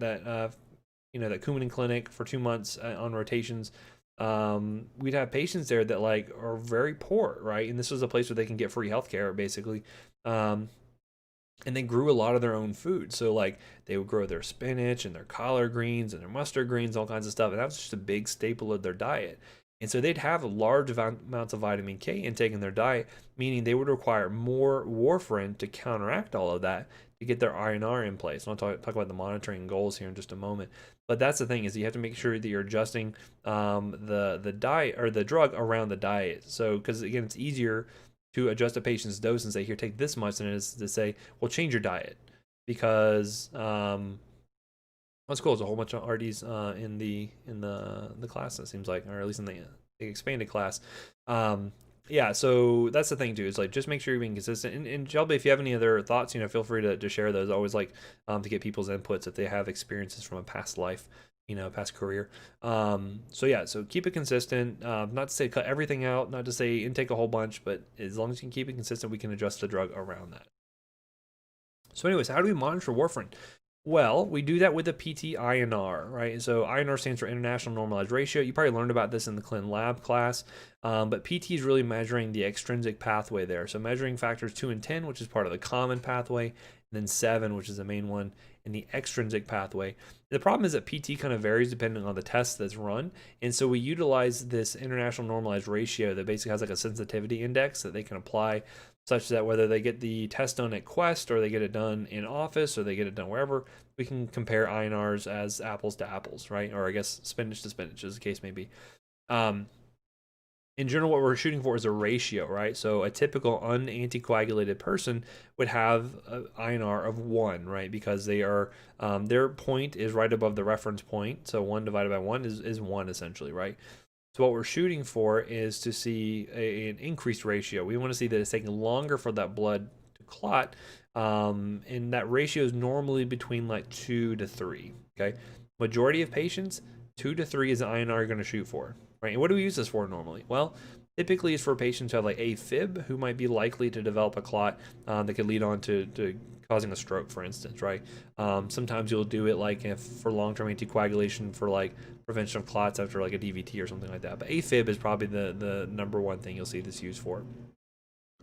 Coumadin clinic for 2 months on rotations, we'd have patients there that like are very poor, right? And this was a place where they can get free healthcare basically. And they grew a lot of their own food. So like they would grow their spinach and their collard greens and their mustard greens, all kinds of stuff. And that was just a big staple of their diet. And so they'd have large amounts of vitamin K intake in their diet, meaning they would require more warfarin to counteract all of that to get their INR in place. I'll talk about the monitoring goals here in just a moment. But that's the thing is you have to make sure that you're adjusting the diet or the drug around the diet. So because again, it's easier to adjust a patient's dose and say, here, take this much, than it is to say, well, change your diet. Because that's cool. There's a whole bunch of RDs in the class, it seems like, or at least in the expanded class. So that's the thing too, is like just make sure you're being consistent. And Shelby, if you have any other thoughts, feel free to share those. I always like to get people's inputs if they have experiences from a past life, past career. So keep it consistent. Not to say cut everything out, not to say intake a whole bunch, but as long as you can keep it consistent, we can adjust the drug around that. So anyways, how do we monitor warfarin? Well, we do that with the PT-INR, right? So INR stands for International Normalized Ratio. You probably learned about this in the Clin Lab class, but PT is really measuring the extrinsic pathway there. So measuring factors 2 and 10, which is part of the common pathway, and then 7, which is the main one, in the extrinsic pathway. The problem is that PT kind of varies depending on the test that's run, and so we utilize this International Normalized Ratio that basically has like a sensitivity index that they can apply, such that whether they get the test done at Quest or they get it done in office or they get it done wherever, we can compare INRs as apples to apples, right? Or I guess spinach to spinach, as the case may be. In general, what we're shooting for is a ratio, right? So a typical unanticoagulated person would have an INR of 1, right? Because they are their point is right above the reference point. So 1 divided by 1 is 1 essentially, right? So what we're shooting for is to see an increased ratio. We want to see that it's taking longer for that blood to clot, and that ratio is normally between like 2 to 3. Okay, majority of patients, 2 to 3 is the INR you're going to shoot for, right? And what do we use this for normally? Well, typically it's for patients who have like AFib, who might be likely to develop a clot that could lead on to causing a stroke, for instance, right? Sometimes you'll do it like if for long-term anticoagulation for like prevention of clots after like a DVT or something like that. But AFib is probably the number one thing you'll see this used for.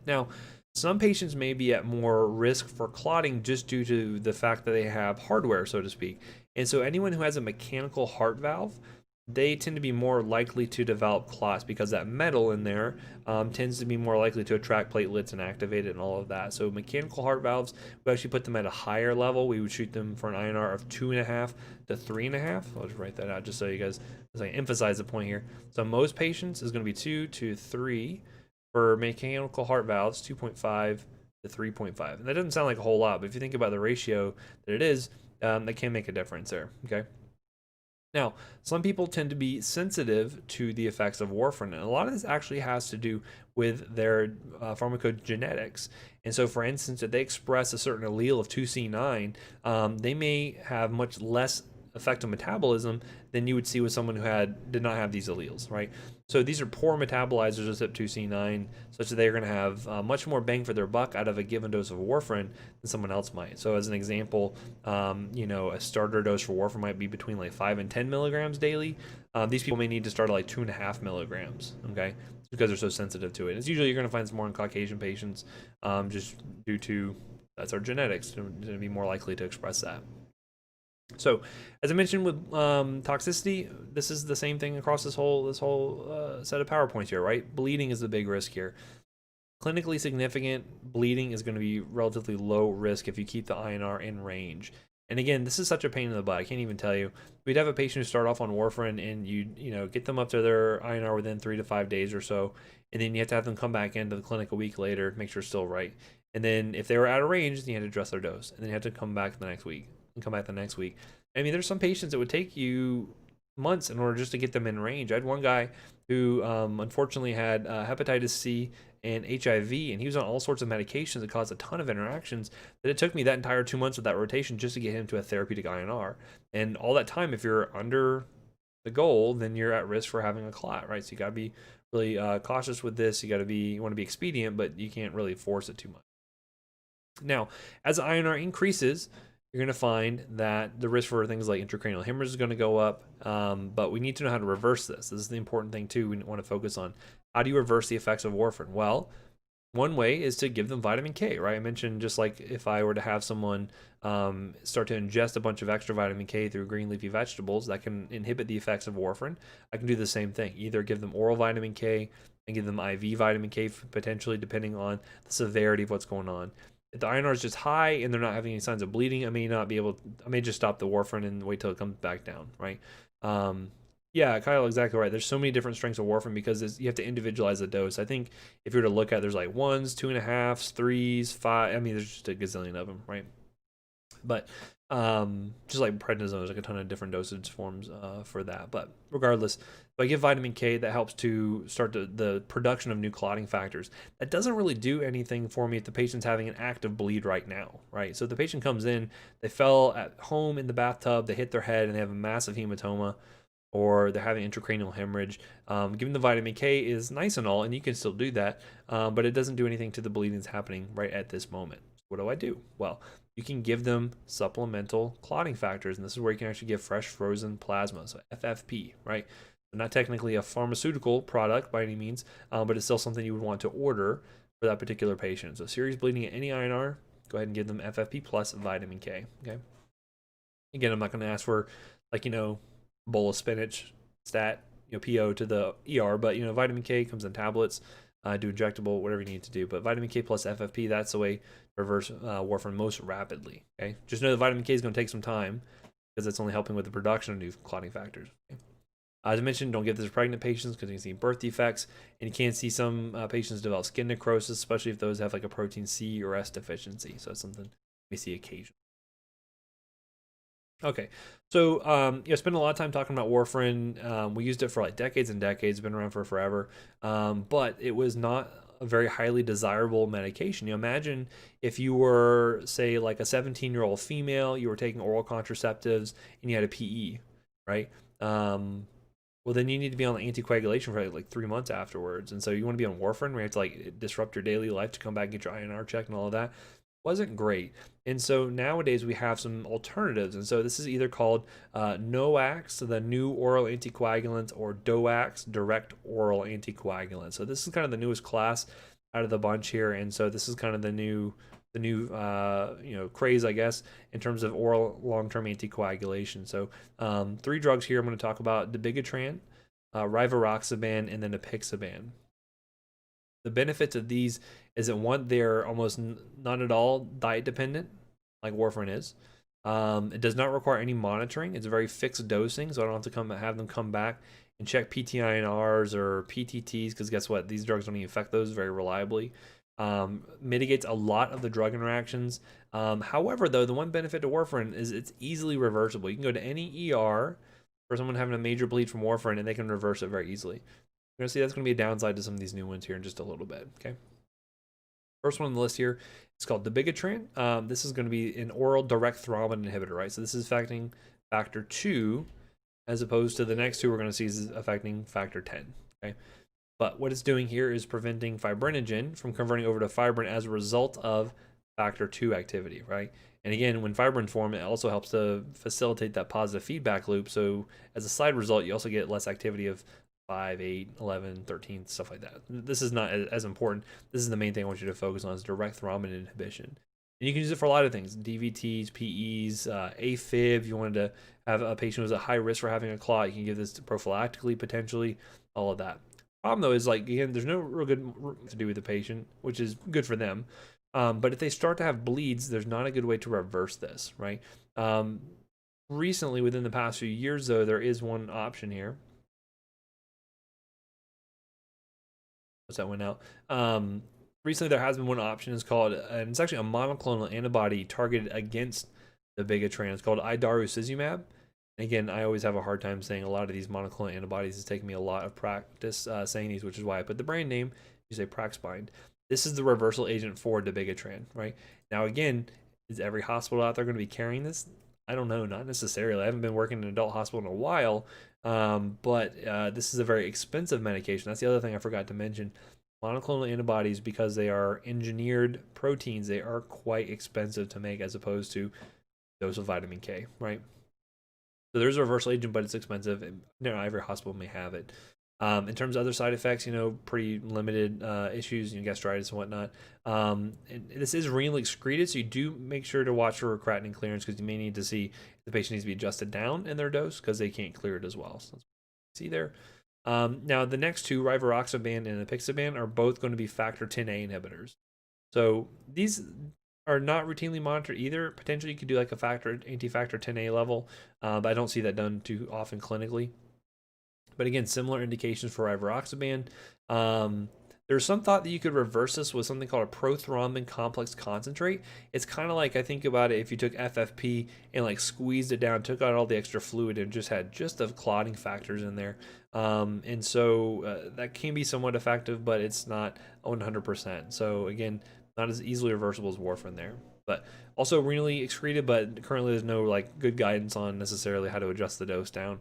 Now, some patients may be at more risk for clotting just due to the fact that they have hardware, so to speak. And so anyone who has a mechanical heart valve, they tend to be more likely to develop clots because that metal in there tends to be more likely to attract platelets and activate it and all of that. So mechanical heart valves, we actually put them at a higher level. We would shoot them for an INR of 2.5 to 3.5. I'll just write that out just so you guys, as I emphasize the point here. So most patients is going to be 2 to 3. For mechanical heart valves, 2.5 to 3.5. And that doesn't sound like a whole lot, but if you think about the ratio that it is, that can make a difference there, okay? Now, some people tend to be sensitive to the effects of warfarin, and a lot of this actually has to do with their pharmacogenetics. And so, for instance, if they express a certain allele of 2C9, they may have much less effective metabolism than you would see with someone who did not have these alleles, right? So these are poor metabolizers of CYP2C9, such that they're going to have much more bang for their buck out of a given dose of warfarin than someone else might. So as an example, a starter dose for warfarin might be between like 5 and 10 milligrams daily. These people may need to start at like 2.5 milligrams, okay? Because they're so sensitive to it. It's usually you're going to find some more in Caucasian patients, just due to that's our genetics to be more likely to express that. So, as I mentioned with toxicity, this is the same thing across this whole set of PowerPoints here, right? Bleeding is the big risk here. Clinically significant bleeding is going to be relatively low risk if you keep the INR in range. And again, this is such a pain in the butt. I can't even tell you. We'd have a patient who start off on warfarin, and you get them up to their INR within 3 to 5 days or so, and then you have to have them come back into the clinic a week later, make sure it's still right. And then if they were out of range, then you had to adjust their dose, and then you had to come back the next week. And come back the next week. I mean, there's some patients that would take you months in order just to get them in range. I had one guy who unfortunately had hepatitis C and HIV, and he was on all sorts of medications that caused a ton of interactions, that it took me that entire 2 months of that rotation just to get him to a therapeutic INR. And all that time, if you're under the goal, then you're at risk for having a clot, right? So you got to be really cautious with this. You want to be expedient, but you can't really force it too much. Now, as the INR increases, you're going to find that the risk for things like intracranial hemorrhage is going to go up, but we need to know how to reverse this. This is the important thing too. We want to focus on how do you reverse the effects of warfarin? Well, one way is to give them vitamin K, right? I mentioned just like if I were to have someone start to ingest a bunch of extra vitamin K through green leafy vegetables, that can inhibit the effects of warfarin. I can do the same thing. Either give them oral vitamin K and give them IV vitamin K potentially, depending on the severity of what's going on. If the INR is just high and they're not having any signs of bleeding, I may just stop the warfarin and wait till it comes back down, right? Yeah, Kyle, exactly right. There's so many different strengths of warfarin because you have to individualize the dose. I think if you were to look at, there's like 1s, 2.5s, 3s, 5. I mean, there's just a gazillion of them, right? But just like prednisone, there's like a ton of different dosage forms for that. But regardless, if I give vitamin K, that helps to start the production of new clotting factors. That doesn't really do anything for me if the patient's having an active bleed right now, right? So if the patient comes in, they fell at home in the bathtub, they hit their head, and they have a massive hematoma, or they're having intracranial hemorrhage. Giving the vitamin K is nice and all, and you can still do that, but it doesn't do anything to the bleeding that's happening right at this moment. So what do I do? Well, you can give them supplemental clotting factors, and this is where you can actually give fresh frozen plasma, so FFP, right? So not technically a pharmaceutical product by any means, but it's still something you would want to order for that particular patient. So serious bleeding at any INR, go ahead and give them FFP plus vitamin K, okay? Again, I'm not going to ask for, like, bowl of spinach, stat, PO to the ER, but, vitamin K comes in tablets, do injectable, whatever you need to do. But vitamin K plus FFP, that's the way to reverse warfarin most rapidly, okay? Just know that vitamin K is going to take some time because it's only helping with the production of new clotting factors, okay? As I mentioned, don't give this to pregnant patients because you can see birth defects, and you can see some patients develop skin necrosis, especially if those have like a protein C or S deficiency. So it's something we see occasionally. Okay, so spend a lot of time talking about warfarin. We used it for like decades and decades, been around for forever, but it was not a very highly desirable medication. Imagine if you were, say, like a 17-year-old female, you were taking oral contraceptives, and you had a PE, right? Well, then you need to be on the anticoagulation for like 3 months afterwards, and so you want to be on warfarin, where you have to like disrupt your daily life to come back and get your INR checked and all of that. Wasn't great. And so nowadays we have some alternatives. And so this is either called NOACs, the new oral anticoagulant, or DOACs, direct oral anticoagulant. So this is kind of the newest class out of the bunch here. And so this is kind of the new craze, I guess, in terms of oral long-term anticoagulation. So 3 drugs here I'm going to talk about: dabigatran, rivaroxaban, and then apixaban. The benefits of these is that, one, they're almost not at all diet dependent, like warfarin is. It does not require any monitoring. It's a very fixed dosing, so I don't have to have them come back and check PTINRs or PTTs, because guess what? These drugs don't even affect those very reliably. Mitigates a lot of the drug interactions. However, though, the one benefit to warfarin is it's easily reversible. You can go to any ER for someone having a major bleed from warfarin, and they can reverse it very easily. You're going to see that's going to be a downside to some of these new ones here in just a little bit, okay? First one on the list here is called dabigatran. This is going to be an oral direct thrombin inhibitor, right? So this is affecting factor 2, as opposed to the next two we're going to see is affecting factor 10, okay? But what it's doing here is preventing fibrinogen from converting over to fibrin as a result of factor 2 activity, right? And again, when fibrins form, it also helps to facilitate that positive feedback loop. So as a side result, you also get less activity of 5, 8, 11, 13, stuff like that. This is not as important. This is the main thing I want you to focus on, is direct thrombin inhibition. And you can use it for a lot of things: DVTs, PEs, AFib. If you wanted to have a patient who's at high risk for having a clot, you can give this prophylactically, potentially, all of that. Problem, though, is, like, again, there's no real good to do with the patient, which is good for them. But if they start to have bleeds, there's not a good way to reverse this, right? Recently, within the past few years, though, there is one option here. That went out. Recently, there has been one option. It's called, and it's actually a monoclonal antibody targeted against the dabigatran. It's called idarucizumab. Again, I always have a hard time saying a lot of these monoclonal antibodies. It's taken me a lot of practice saying these, which is why I put the brand name. You say Praxbind. This is the reversal agent for dabigatran, right? Now, again, is every hospital out there going to be carrying this? I don't know, not necessarily. I haven't been working in an adult hospital in a while, but this is a very expensive medication. That's the other thing I forgot to mention. Monoclonal antibodies, because they are engineered proteins, they are quite expensive to make, as opposed to dose of vitamin K, right? So there's a reversal agent, but it's expensive, and every hospital may have it. In terms of other side effects, pretty limited issues, gastritis and whatnot. And this is renally excreted, so you do make sure to watch for creatinine clearance, because you may need to see if the patient needs to be adjusted down in their dose, because they can't clear it as well. So see there. Now, the next two, rivaroxaban and apixaban, are both going to be factor 10A inhibitors. So these are not routinely monitored either. Potentially, you could do like a anti-factor 10A level, but I don't see that done too often clinically. But again, similar indications for rivaroxaban. There's some thought that you could reverse this with something called a prothrombin complex concentrate. It's kind of like, I think about it, if you took FFP and like squeezed it down, took out all the extra fluid, and just had just the clotting factors in there. And so that can be somewhat effective, but it's not 100%. So again, not as easily reversible as warfarin there. But also renally excreted, but currently there's no like good guidance on necessarily how to adjust the dose down.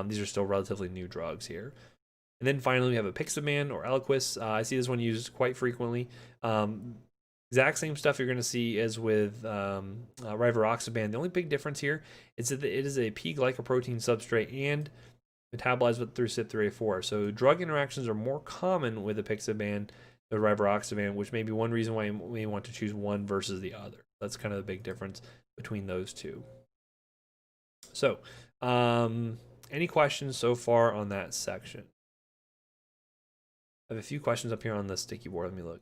These are still relatively new drugs here. And then finally, we have apixaban or Eliquis. I see this one used quite frequently. Exact same stuff you're going to see as with rivaroxaban. The only big difference here is that it is a P-glycoprotein substrate and metabolized through CYP3A4. So drug interactions are more common with apixaban than rivaroxaban, which may be one reason why you may want to choose one versus the other. That's kind of the big difference between those two. So, any questions so far on that section? I have a few questions up here on the sticky board. Let me look.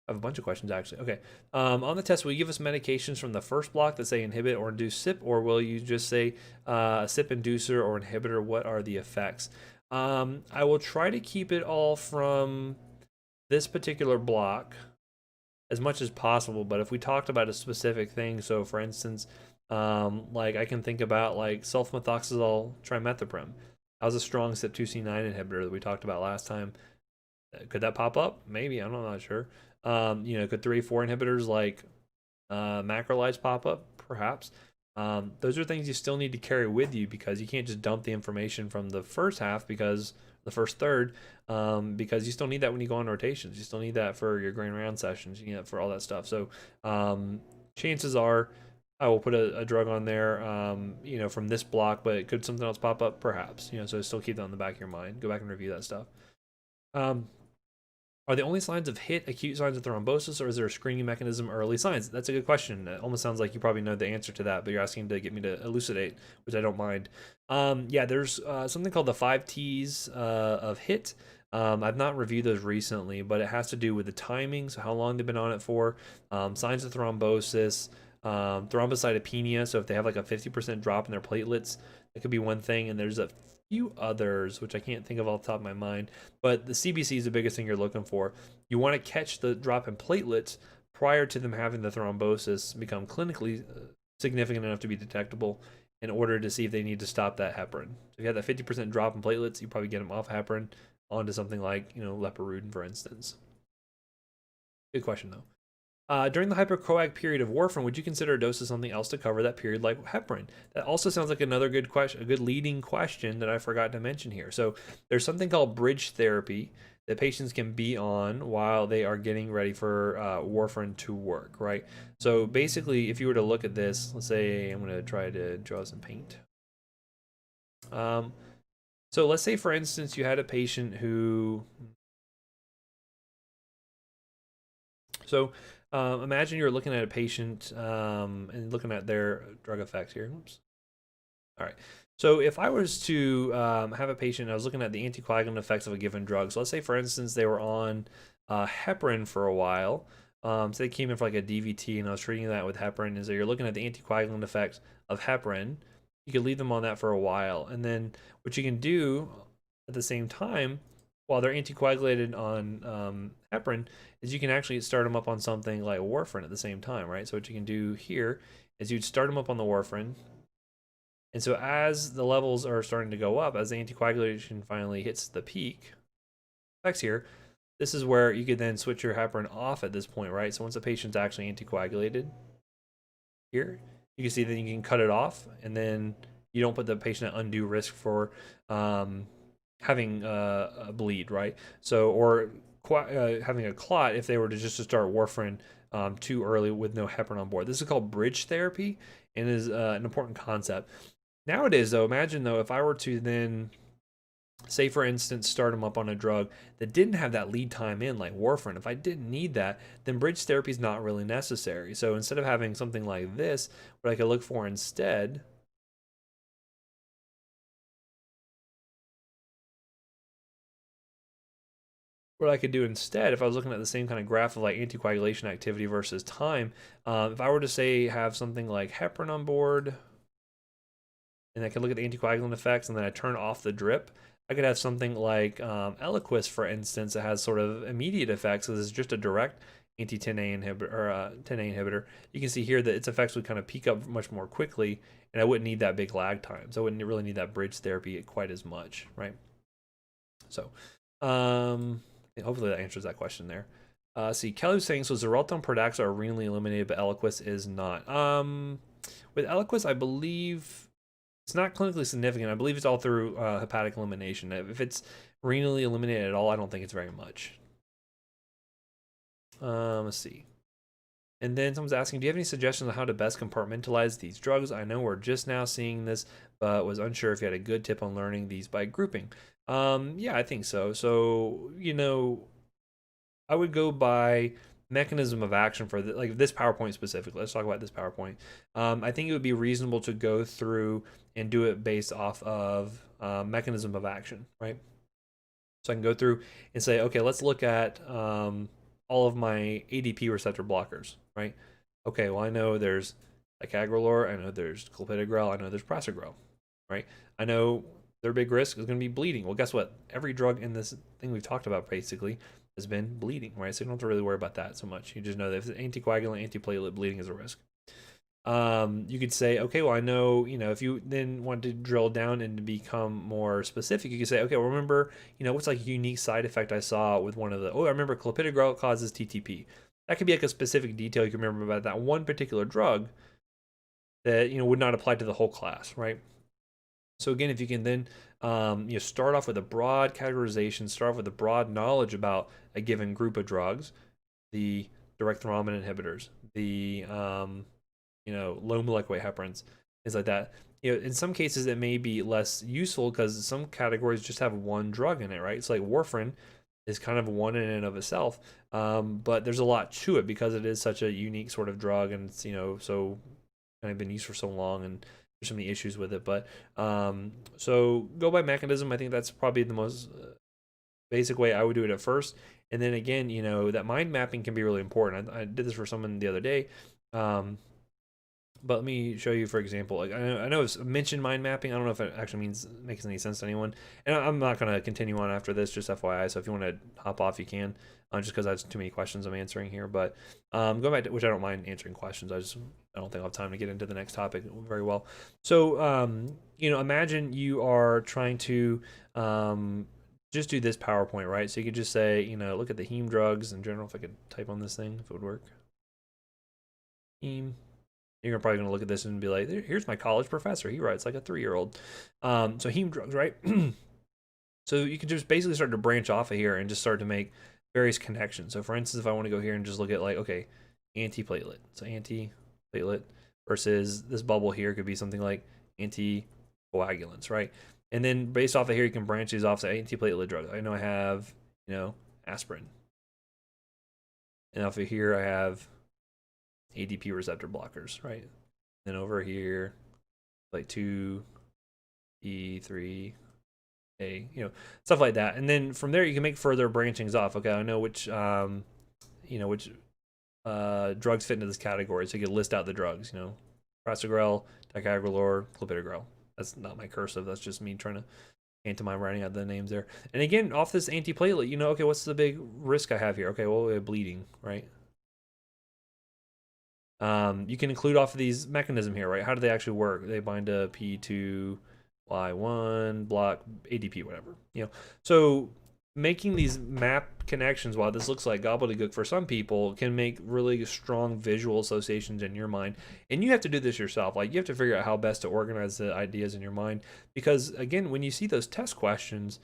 I have a bunch of questions, actually. Okay. On the test, will you give us medications from the first block that say inhibit or induce CYP, or will you just say CYP inducer or inhibitor? What are the effects? I will try to keep it all from this particular block as much as possible, but if we talked about a specific thing, so for instance, Like I can think about like sulfamethoxazole trimethoprim. That was a strong CYP2C9 inhibitor that we talked about last time. Could that pop up? Maybe. I'm not sure. Could 3/4 inhibitors like macrolides pop up? Perhaps. Those are things you still need to carry with you because you can't just dump the information from the first half because the first third, because you still need that when you go on rotations. You still need that for your grain round sessions. You need that for all that stuff. So chances are I will put a drug on there, from this block, but could something else pop up? Perhaps. So still keep that in the back of your mind. Go back and review that stuff. Are the only signs of HIT acute signs of thrombosis, or is there a screening mechanism early signs? That's a good question. It almost sounds like you probably know the answer to that, but you're asking to get me to elucidate, which I don't mind. Yeah, there's something called the 5 T's of HIT. I've not reviewed those recently, but it has to do with the timing, so how long they've been on it for, signs of thrombosis, thrombocytopenia, so if they have like a 50% drop in their platelets, that could be one thing, and there's a few others which I can't think of off the top of my mind, but the CBC is the biggest thing you're looking for. You want to catch the drop in platelets prior to them having the thrombosis become clinically significant enough to be detectable in order to see if they need to stop that heparin. So if you have that 50% drop in platelets, you probably get them off heparin onto something like leparudin, for instance. Good question though. During the hypercoag period of warfarin, would you consider a dose of something else to cover that period, like heparin? That also sounds like another good question, a good leading question that I forgot to mention here. So there's something called bridge therapy that patients can be on while they are getting ready for warfarin to work, right? So basically, if you were to look at this, let's say I'm going to try to draw some paint. So let's say, for instance, you had a patient who... So imagine you're looking at a patient and looking at their drug effects here. Oops. All right. So if I was to have a patient, I was looking at the anticoagulant effects of a given drug. So let's say, for instance, they were on heparin for a while. So they came in for like a DVT, and I was treating that with heparin. And so you're looking at the anticoagulant effects of heparin. You could leave them on that for a while. And then what you can do at the same time, while they're anticoagulated on heparin, is you can actually start them up on something like warfarin at the same time, right? So what you can do here is you'd start them up on the warfarin. And so as the levels are starting to go up, as the anticoagulation finally hits the peak effects here, this is where you could then switch your heparin off at this point, right? So once the patient's actually anticoagulated here, you can see that you can cut it off, and then you don't put the patient at undue risk for having a bleed, right? So, or having a clot if they were to just start warfarin too early with no heparin on board. This is called bridge therapy and is an important concept. Nowadays, though, imagine though if I were to then, say for instance, start them up on a drug that didn't have that lead time in, like warfarin. If I didn't need that, then bridge therapy is not really necessary. So instead of having something like this, what I could look for instead what I could do instead, if I was looking at the same kind of graph of like anticoagulation activity versus time, if I were to say have something like heparin on board, and I could look at the anticoagulant effects, and then I turn off the drip, I could have something like Eliquis, for instance, that has sort of immediate effects. So this is just a direct anti-10A inhibitor, or 10A inhibitor. You can see here that its effects would kind of peak up much more quickly, and I wouldn't need that big lag time. So I wouldn't really need that bridge therapy quite as much, right? So, hopefully that answers that question there. See, Kelly was saying, so Xarelto and Pradaxa are renally eliminated, but Eliquis is not. With Eliquis, I believe it's not clinically significant. I believe it's all through hepatic elimination. If it's renally eliminated at all, I don't think it's very much. Let's see. And then someone's asking, do you have any suggestions on how to best compartmentalize these drugs? I know we're just now seeing this, but was unsure if you had a good tip on learning these by grouping. Yeah, I think so. So, I would go by mechanism of action for like this PowerPoint specifically. Let's talk about this PowerPoint. I think it would be reasonable to go through and do it based off of mechanism of action, right? So I can go through and say, okay, let's look at all of my ADP receptor blockers, right? Okay, well, I know there's ticagrelor, I know there's clopidogrel, I know there's prasugrel, right? I know their big risk is going to be bleeding. Well, guess what? Every drug in this thing we've talked about basically has been bleeding, right? So you don't have to really worry about that so much. You just know that if it's anticoagulant, antiplatelet, bleeding is a risk. You could say, okay, well, I know, if you then want to drill down and to become more specific, you could say, okay, well, remember, what's like a unique side effect I saw with one of I remember clopidogrel causes TTP. That could be like a specific detail you can remember about that one particular drug that, would not apply to the whole class, right? So again, if you can then, start off with a broad categorization, start off with a broad knowledge about a given group of drugs, the direct thrombin inhibitors, the low molecular weight heparins, things like that. In some cases it may be less useful because some categories just have one drug in it, right? It's like warfarin is kind of one in and of itself, but there's a lot to it because it is such a unique sort of drug, and it's so kind of been used for so long, and there's so many issues with it. But so go by mechanism. I think that's probably the most basic way I would do it at first. And then again, that mind mapping can be really important. I did this for someone the other day. But let me show you, for example, like I know it's mentioned mind mapping. I don't know if it actually makes any sense to anyone. And I'm not going to continue on after this, just FYI. So if you want to hop off, you can, just because I have too many questions I'm answering here. But going back to, which I don't mind answering questions. I don't think I'll have time to get into the next topic very well. So, imagine you are trying to just do this PowerPoint, right? So you could just say, look at the heme drugs in general. If I could type on this thing, if it would work. Heme. You're probably going to look at this and be like, here's my college professor. He writes like a 3-year-old. So heme drugs, right? So you can just basically start to branch off of here and just start to make various connections. So for instance, if I want to go here and just look at like, okay, antiplatelet. So antiplatelet versus this bubble here could be something like anticoagulants, right? And then based off of here, you can branch these off to antiplatelet drugs. I know I have, aspirin. And off of here, I have ADP receptor blockers, right? Then over here, like 2E3A, stuff like that. And then from there, you can make further branchings off. Okay, I know which drugs fit into this category, so you can list out the drugs. Prasugrel, ticagrelor, clopidogrel. That's not my cursive. That's just me trying to pantomime writing out the names there. And again, off this antiplatelet, okay, what's the big risk I have here? Okay, well, we have bleeding, right? You can include off of these mechanism here, right? How do they actually work? They bind to P2Y1, block ADP, whatever. So making these map connections, while this looks like gobbledygook for some people, can make really strong visual associations in your mind. And you have to do this yourself. Like, you have to figure out how best to organize the ideas in your mind. Because again, when you see those test questions,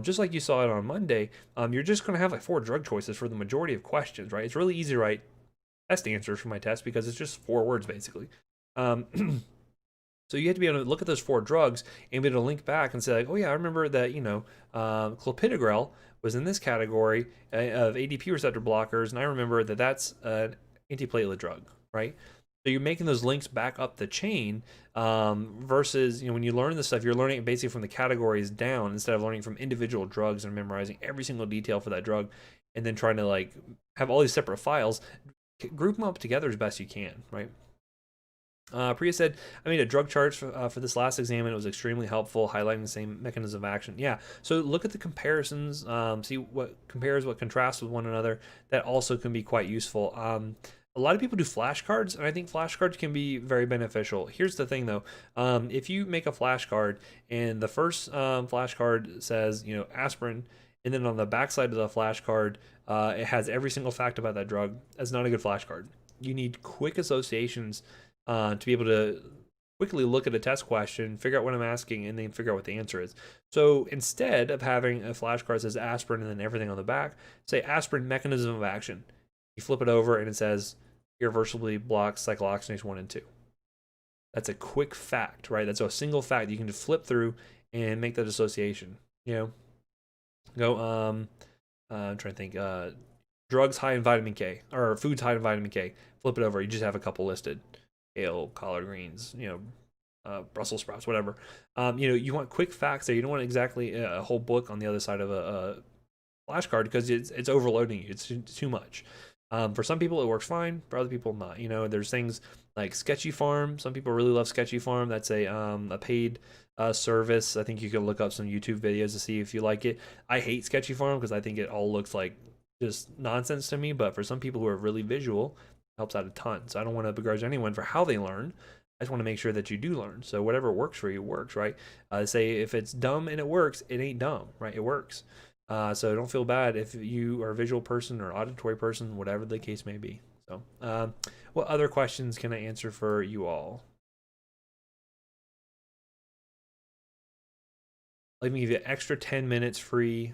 just like you saw it on Monday, you're just going to have like 4 drug choices for the majority of questions, right? It's really easy to write test answers for my test because it's just 4 words basically. So you have to be able to look at those 4 drugs and be able to link back and say like, oh yeah, I remember that clopidogrel was in this category of ADP receptor blockers, and I remember that that's an antiplatelet drug, right? So you're making those links back up the chain, versus when you learn this stuff, you're learning it basically from the categories down instead of learning from individual drugs and memorizing every single detail for that drug, and then trying to like have all these separate files. Group them up together as best you can, right? Priya said, I made a drug chart for this last exam, and it was extremely helpful, highlighting the same mechanism of action. Yeah, so look at the comparisons, see what compares, what contrasts with one another. That also can be quite useful. A lot of people do flashcards, and I think flashcards can be very beneficial. Here's the thing, though. If you make a flashcard, and the first flashcard says, aspirin, and then on the backside of the flashcard, it has every single fact about that drug, that's not a good flashcard. You need quick associations to be able to quickly look at a test question, figure out what I'm asking, and then figure out what the answer is. So instead of having a flashcard that says aspirin and then everything on the back, say aspirin mechanism of action. You flip it over and it says irreversibly blocks cyclooxygenase 1 and 2. That's a quick fact, right? That's a single fact you can just flip through and make that association. Go I'm trying to think, drugs high in vitamin K, or foods high in vitamin K. Flip it over, you just have a couple listed. Kale, collard greens, Brussels sprouts, whatever. You want quick facts there. You don't want exactly a whole book on the other side of a flashcard, because it's overloading you. It's too much. For some people it works fine, for other people not. There's things like Sketchy Farm. Some people really love Sketchy Farm. That's a paid service. I think you can look up some YouTube videos to see if you like it. I hate Sketchy Farm because I think it all looks like just nonsense to me, but for some people who are really visual, helps out a ton. So I don't want to begrudge anyone for how they learn. I just want to make sure that you do learn. So whatever works for you works, right? Say if it's dumb and it works, it ain't dumb, right? It works. So don't feel bad if you are a visual person or auditory person, whatever the case may be. So what other questions can I answer for you all? Let me give you an extra 10 minutes free.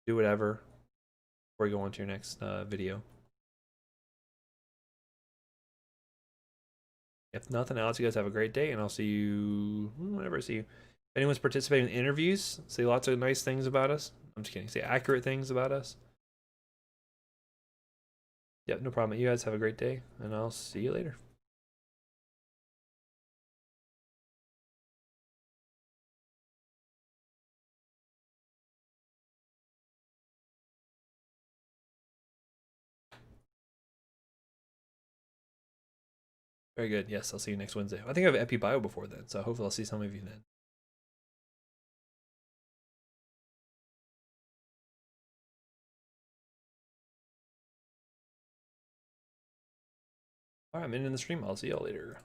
Do whatever before you go on to your next video. If nothing else, you guys have a great day, and I'll see you whenever I see you. If anyone's participating in interviews, say lots of nice things about us. I'm just kidding. Say accurate things about us. Yep, no problem. You guys have a great day, and I'll see you later. Very good. Yes, I'll see you next Wednesday. I think I have Epi Bio before then, so hopefully I'll see some of you then. All right, I'm in the stream. I'll see y'all later.